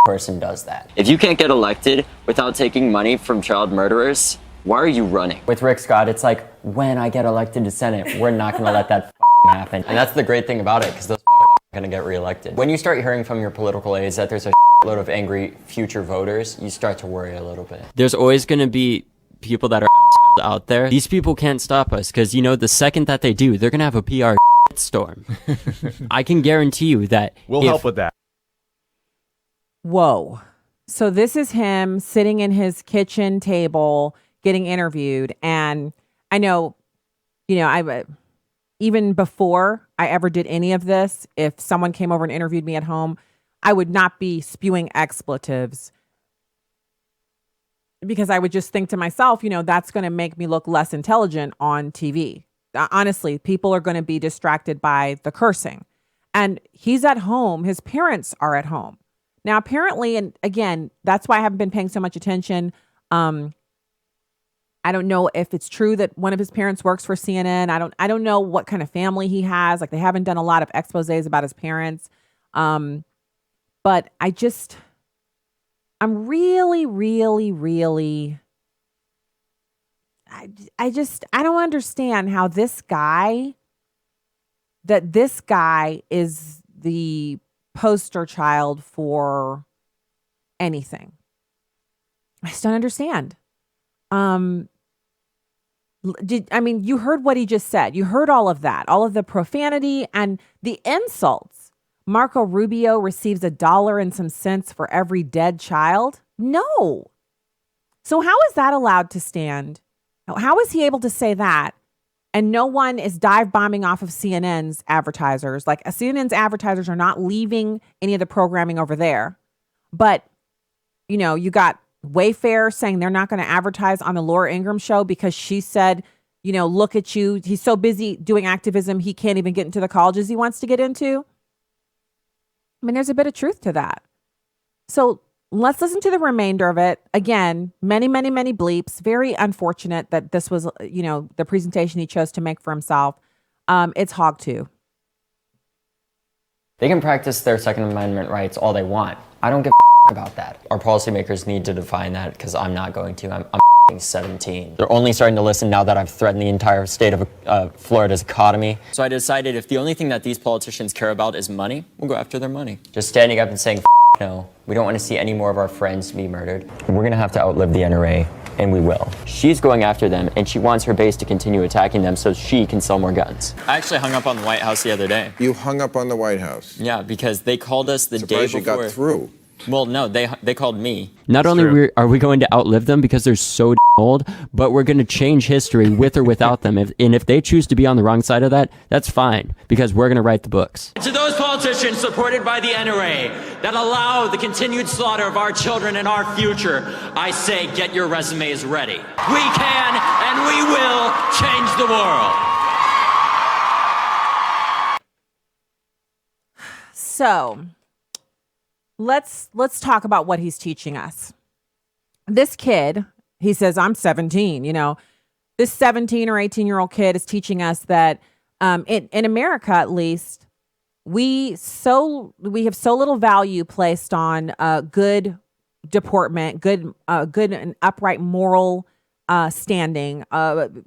C: person does that? If you can't get elected without taking money from child murderers, why are you running? With Rick Scott, it's like, when I get elected to Senate, we're not going to let that happen. And that's the great thing about it, because those are going to get reelected. When you start hearing from your political aides that there's a load of angry future voters, you start to worry a little bit. There's always going to be people that are out there. These people can't stop us because, the second that they do, they're going to have a PR storm. I can guarantee you that.
T: We'll help with that.
I: Whoa. So this is him sitting in his kitchen table getting interviewed. And I know, even before I ever did any of this, if someone came over and interviewed me at home, I would not be spewing expletives because I would just think to myself, that's going to make me look less intelligent on TV. Honestly, people are going to be distracted by the cursing. And he's at home. His parents are at home. Now, apparently, and again, that's why I haven't been paying so much attention. I don't know if it's true that one of his parents works for CNN. I don't know what kind of family he has. Like, they haven't done a lot of exposés about his parents. But I'm really, really, really, I don't understand how this guy is the poster child for anything. I just don't understand. You heard what he just said. You heard all of that, all of the profanity and the insults. Marco Rubio receives $1 and some cents for every dead child. No. So how is that allowed to stand? How is he able to say that? And no one is dive bombing off of CNN's advertisers. Like CNN's advertisers are not leaving any of the programming over there. But, you got Wayfair saying they're not going to advertise on the Laura Ingraham show because she said, look at you. He's so busy doing activism, he can't even get into the colleges he wants to get into. I mean, there's a bit of truth to that. So let's listen to the remainder of it. Again, many, many, many bleeps. Very unfortunate that this was, the presentation he chose to make for himself. It's Hogg 2.
C: They can practice their Second Amendment rights all they want. I don't give a about that. Our policymakers need to define that because I'm not going to. I'm 17. They're only starting to listen now that I've threatened the entire state of Florida's economy. So I decided if the only thing that these politicians care about is money, we'll go after their money. Just standing up and saying, no, we don't want to see any more of our friends be murdered. We're going to have to outlive the NRA, and we will. She's going after them, and she wants her base to continue attacking them so she can sell more guns. I actually hung up on the White House the other day.
A: You hung up on the White House?
C: Yeah, because they called us the day before.
A: You got through.
C: Well, no, they called me. Not only are we going to outlive them because they're so old, but we're going to change history with or without them. And if they choose to be on the wrong side of that, that's fine, because we're going to write the books.
T: To those politicians supported by the NRA that allow the continued slaughter of our children and our future, I say get your resumes ready. We can and we will change the world.
I: So let's talk about what he's teaching us. This kid, he says, I'm 17. This 17 or 18-year-old kid is teaching us that in America, at least, we have so little value placed on good deportment, good and upright moral standing.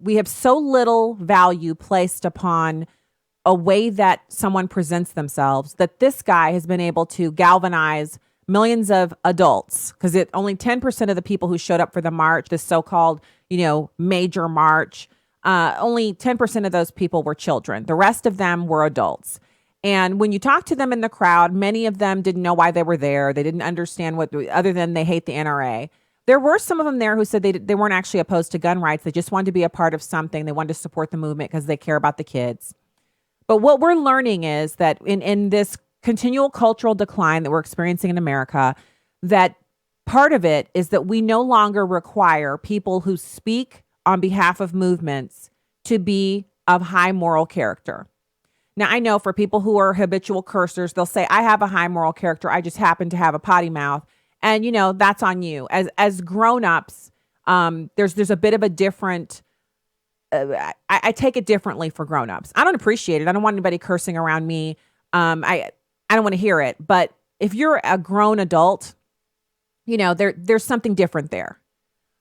I: We have so little value placed upon a way that someone presents themselves that this guy has been able to galvanize millions of adults, because only 10% of the people who showed up for the march, the so-called, major march, only 10% of those people were children. The rest of them were adults. And when you talk to them in the crowd, many of them didn't know why they were there. They didn't understand other than they hate the NRA. There were some of them there who said they weren't actually opposed to gun rights. They just wanted to be a part of something. They wanted to support the movement because they care about the kids. But what we're learning is that in this continual cultural decline that we're experiencing in America, that part of it is that we no longer require people who speak on behalf of movements to be of high moral character. Now, I know for people who are habitual cursors, they'll say, I have a high moral character. I just happen to have a potty mouth. And, that's on you. As grown-ups, there's a bit of a different... I take it differently for grown-ups. I don't appreciate it. I don't want anybody cursing around me. I don't want to hear it. But if you're a grown adult, there's something different there.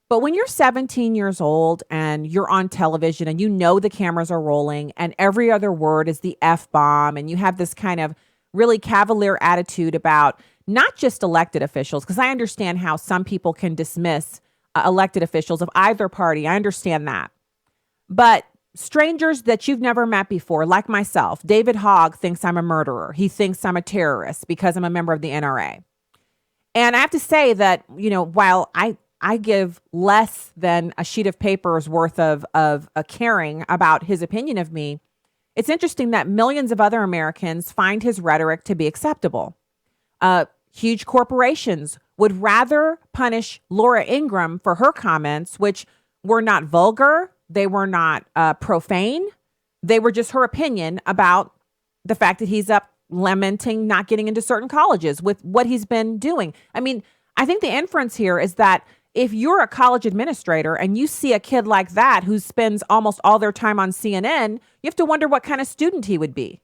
I: But when you're 17 years old and you're on television and the cameras are rolling and every other word is the F-bomb, and you have this kind of really cavalier attitude about not just elected officials, because I understand how some people can dismiss elected officials of either party. I understand that. But strangers that you've never met before, like myself, David Hogg thinks I'm a murderer. He thinks I'm a terrorist because I'm a member of the NRA. And I have to say that, while I give less than a sheet of paper's worth of a caring about his opinion of me, it's interesting that millions of other Americans find his rhetoric to be acceptable. Huge corporations would rather punish Laura Ingraham for her comments, which were not vulgar. They were not profane. They were just her opinion about the fact that he's up lamenting not getting into certain colleges with what he's been doing. I mean, I think the inference here is that if you're a college administrator and you see a kid like that who spends almost all their time on CNN, you have to wonder what kind of student he would be.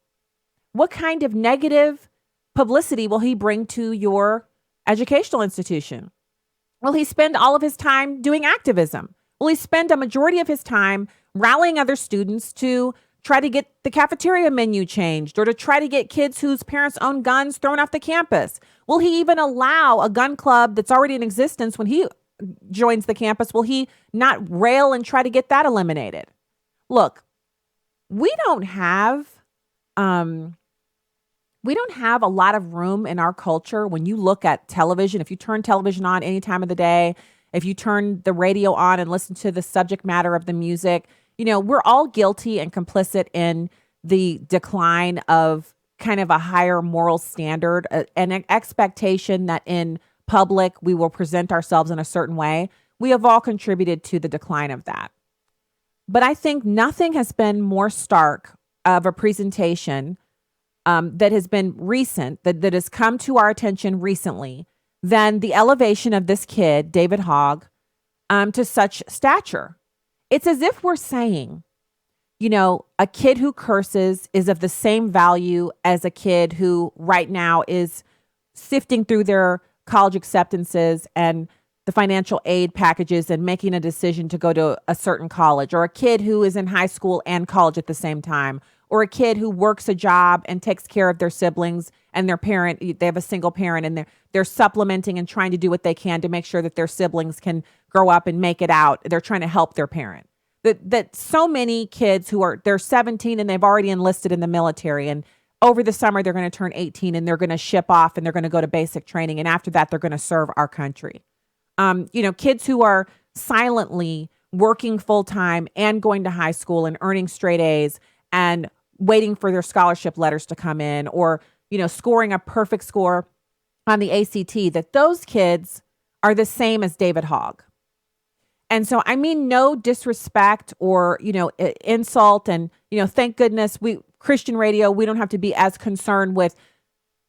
I: What kind of negative publicity will he bring to your educational institution? Will he spend all of his time doing activism? Will he spend a majority of his time rallying other students to try to get the cafeteria menu changed or to try to get kids whose parents own guns thrown off the campus? Will he even allow a gun club that's already in existence when he joins the campus? Will he not rail and try to get that eliminated? Look, we don't have a lot of room in our culture when you look at television. If you turn television on any time of the day, if you turn the radio on and listen to the subject matter of the music, we're all guilty and complicit in the decline of kind of a higher moral standard, an expectation that in public we will present ourselves in a certain way. We have all contributed to the decline of that. But I think nothing has been more stark of a presentation that has been recent, that has come to our attention recently, than the elevation of this kid, David Hogg, to such stature. It's as if we're saying, a kid who curses is of the same value as a kid who right now is sifting through their college acceptances and the financial aid packages and making a decision to go to a certain college, or a kid who is in high school and college at the same time, or a kid who works a job and takes care of their siblings and their parent. They have a single parent and they're supplementing and trying to do what they can to make sure that their siblings can grow up and make it out. They're trying to help their parent. That so many kids they're 17 and they've already enlisted in the military, and over the summer they're going to turn 18 and they're going to ship off and they're going to go to basic training, and after that they're going to serve our country. Kids who are silently working full time and going to high school and earning straight A's and waiting for their scholarship letters to come in, or, scoring a perfect score on the ACT, that those kids are the same as David Hogg. And so, I mean, no disrespect or, insult. And, thank goodness Christian radio, we don't have to be as concerned with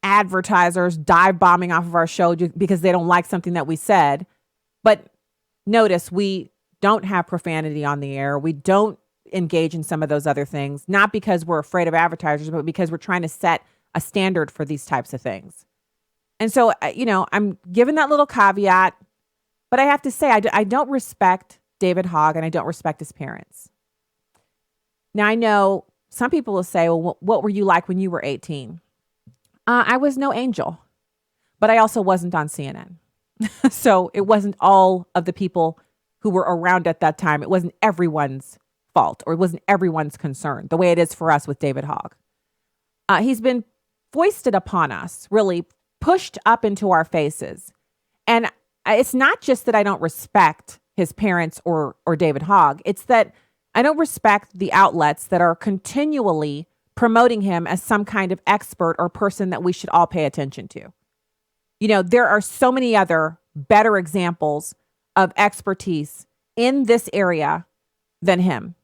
I: advertisers dive bombing off of our show because they don't like something that we said. But notice, we don't have profanity on the air. We don't engage in some of those other things, not because we're afraid of advertisers, but because we're trying to set a standard for these types of things. And so, I'm giving that little caveat, but I have to say, I don't respect David Hogg and I don't respect his parents. Now, I know some people will say, well, what were you like when you were 18? I was no angel, but I also wasn't on CNN. So it wasn't all of the people who were around at that time. It wasn't everyone's fault, or it wasn't everyone's concern, the way it is for us with David Hogg. He's been foisted upon us, really pushed up into our faces. And it's not just that I don't respect his parents or David Hogg. It's that I don't respect the outlets that are continually promoting him as some kind of expert or person that we should all pay attention to. There are so many other better examples of expertise in this area than him.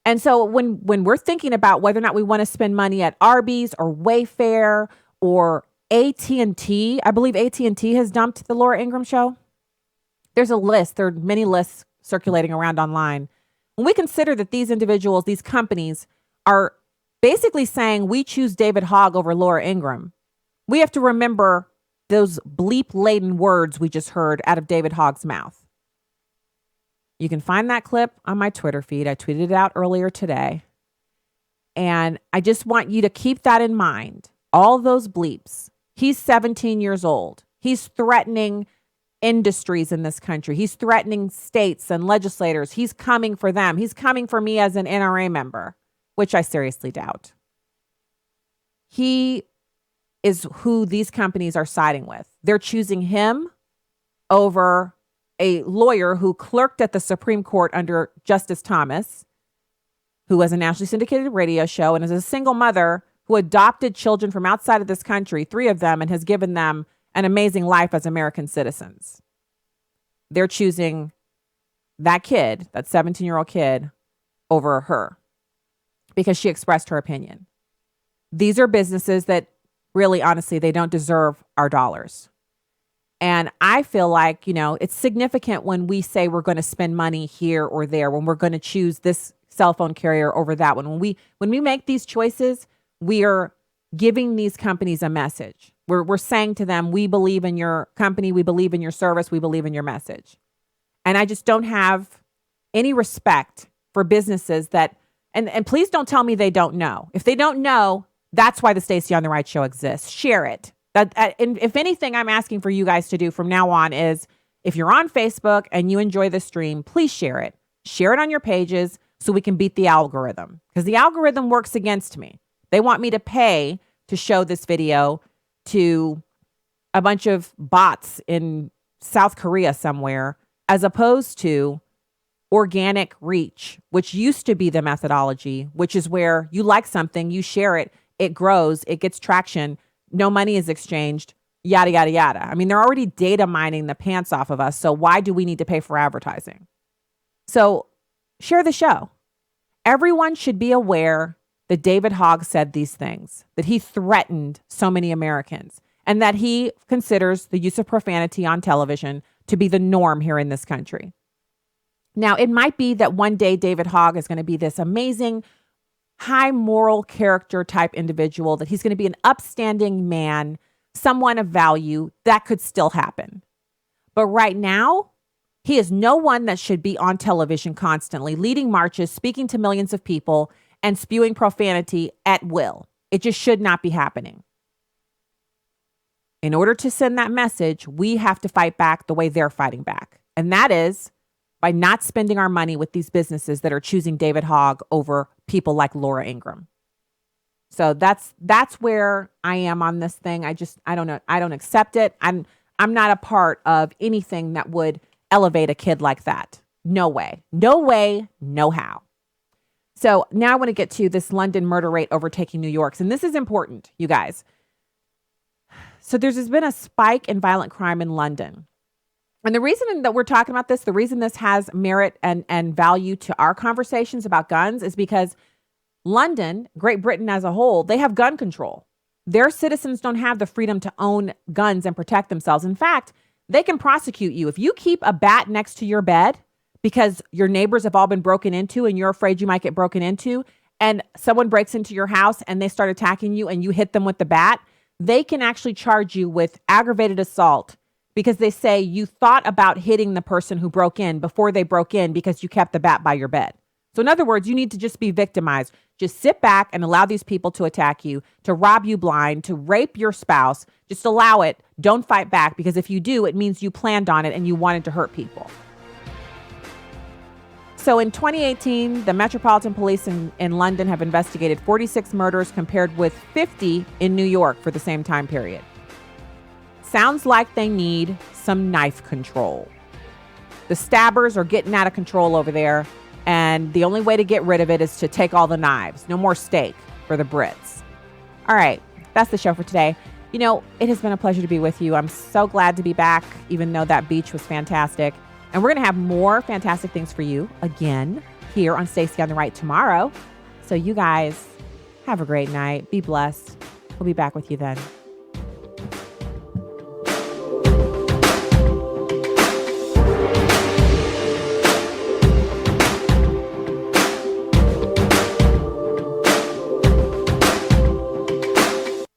I: And so when we're thinking about whether or not we want to spend money at Arby's or Wayfair or AT&T, I believe AT&T has dumped the Laura Ingraham show. There's a list. There are many lists circulating around online. When we consider that these individuals, these companies, are basically saying we choose David Hogg over Laura Ingraham, we have to remember those bleep-laden words we just heard out of David Hogg's mouth. You can find that clip on my Twitter feed. I tweeted it out earlier today. And I just want you to keep that in mind. All those bleeps. He's 17 years old. He's threatening industries in this country. He's threatening states and legislators. He's coming for them. He's coming for me as an NRA member, which I seriously doubt. He is who these companies are siding with. They're choosing him over a lawyer who clerked at the Supreme Court under Justice Thomas, who has a nationally syndicated radio show and is a single mother who adopted children from outside of this country, 3 of them, and has given them an amazing life as American citizens. They're choosing that kid, that 17-year-old kid, over her because she expressed her opinion. These are businesses that really, honestly, they don't deserve our dollars. And I feel like, it's significant when we say we're going to spend money here or there, when we're going to choose this cell phone carrier over that one. When we make these choices, we are giving these companies a message. We're saying to them, we believe in your company, we believe in your service, we believe in your message. And I just don't have any respect for businesses that, and please don't tell me they don't know. If they don't know, that's why the Stacey on the Right show exists. Share it. And if anything I'm asking for you guys to do from now on is, if you're on Facebook and you enjoy the stream, please share it. Share it on your pages so we can beat the algorithm. Because the algorithm works against me. They want me to pay to show this video to a bunch of bots in South Korea somewhere, as opposed to organic reach, which used to be the methodology, which is where you like something, you share it, it grows, it gets traction, no money is exchanged, yada, yada, yada. I mean, they're already data mining the pants off of us, so why do we need to pay for advertising? So share the show. Everyone should be aware that David Hogg said these things, that he threatened so many Americans, and that he considers the use of profanity on television to be the norm here in this country. Now, it might be that one day David Hogg is going to be this amazing, high moral character type individual, that he's going to be an upstanding man, someone of value. That could still happen. But right now, he is no one that should be on television constantly, leading marches, speaking to millions of people, and spewing profanity at will. It just should not be happening. In order to send that message, we have to fight back the way they're fighting back. And that is by not spending our money with these businesses that are choosing David Hogg over people like Laura Ingraham. So that's where I am on this thing. I don't know. I don't accept it. I'm not a part of anything that would elevate a kid like that. No way. No way, no how. So now I want to get to this London murder rate overtaking New York's. And this is important, you guys. So there's been a spike in violent crime in London. And the reason that we're talking about this, the reason this has merit and value to our conversations about guns is because London, Great Britain as a whole, they have gun control. Their citizens don't have the freedom to own guns and protect themselves. In fact, they can prosecute you. If you keep a bat next to your bed because your neighbors have all been broken into and you're afraid you might get broken into, and someone breaks into your house and they start attacking you and you hit them with the bat, they can actually charge you with aggravated assault because they say you thought about hitting the person who broke in before they broke in because you kept the bat by your bed. So in other words, you need to just be victimized. Just sit back and allow these people to attack you, to rob you blind, to rape your spouse. Just allow it. Don't fight back, because if you do, it means you planned on it and you wanted to hurt people. So in 2018, the Metropolitan Police in London have investigated 46 murders compared with 50 in New York for the same time period. Sounds like they need some knife control. The stabbers are getting out of control over there, and the only way to get rid of it is to take all the knives. No more steak for the Brits. All right, that's the show for today. You know, it has been a pleasure to be with you. I'm so glad to be back, even though that beach was fantastic. And we're going to have more fantastic things for you again here on Stacey on the Right tomorrow. So you guys have a great night. Be blessed. We'll be back with you then.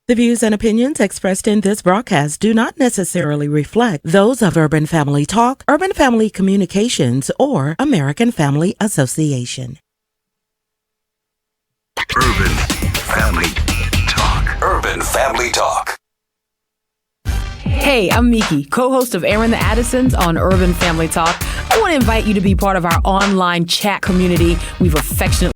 A: The views and opinions expressed in this broadcast do not necessarily reflect those of Urban Family Talk, Urban Family Communications, or American Family Association.
L: Urban Family Talk. Urban Family Talk.
D: Hey, I'm Miki, co-host of Aaron the Addisons on Urban Family Talk. I want to invite you to be part of our online chat community we've affectionately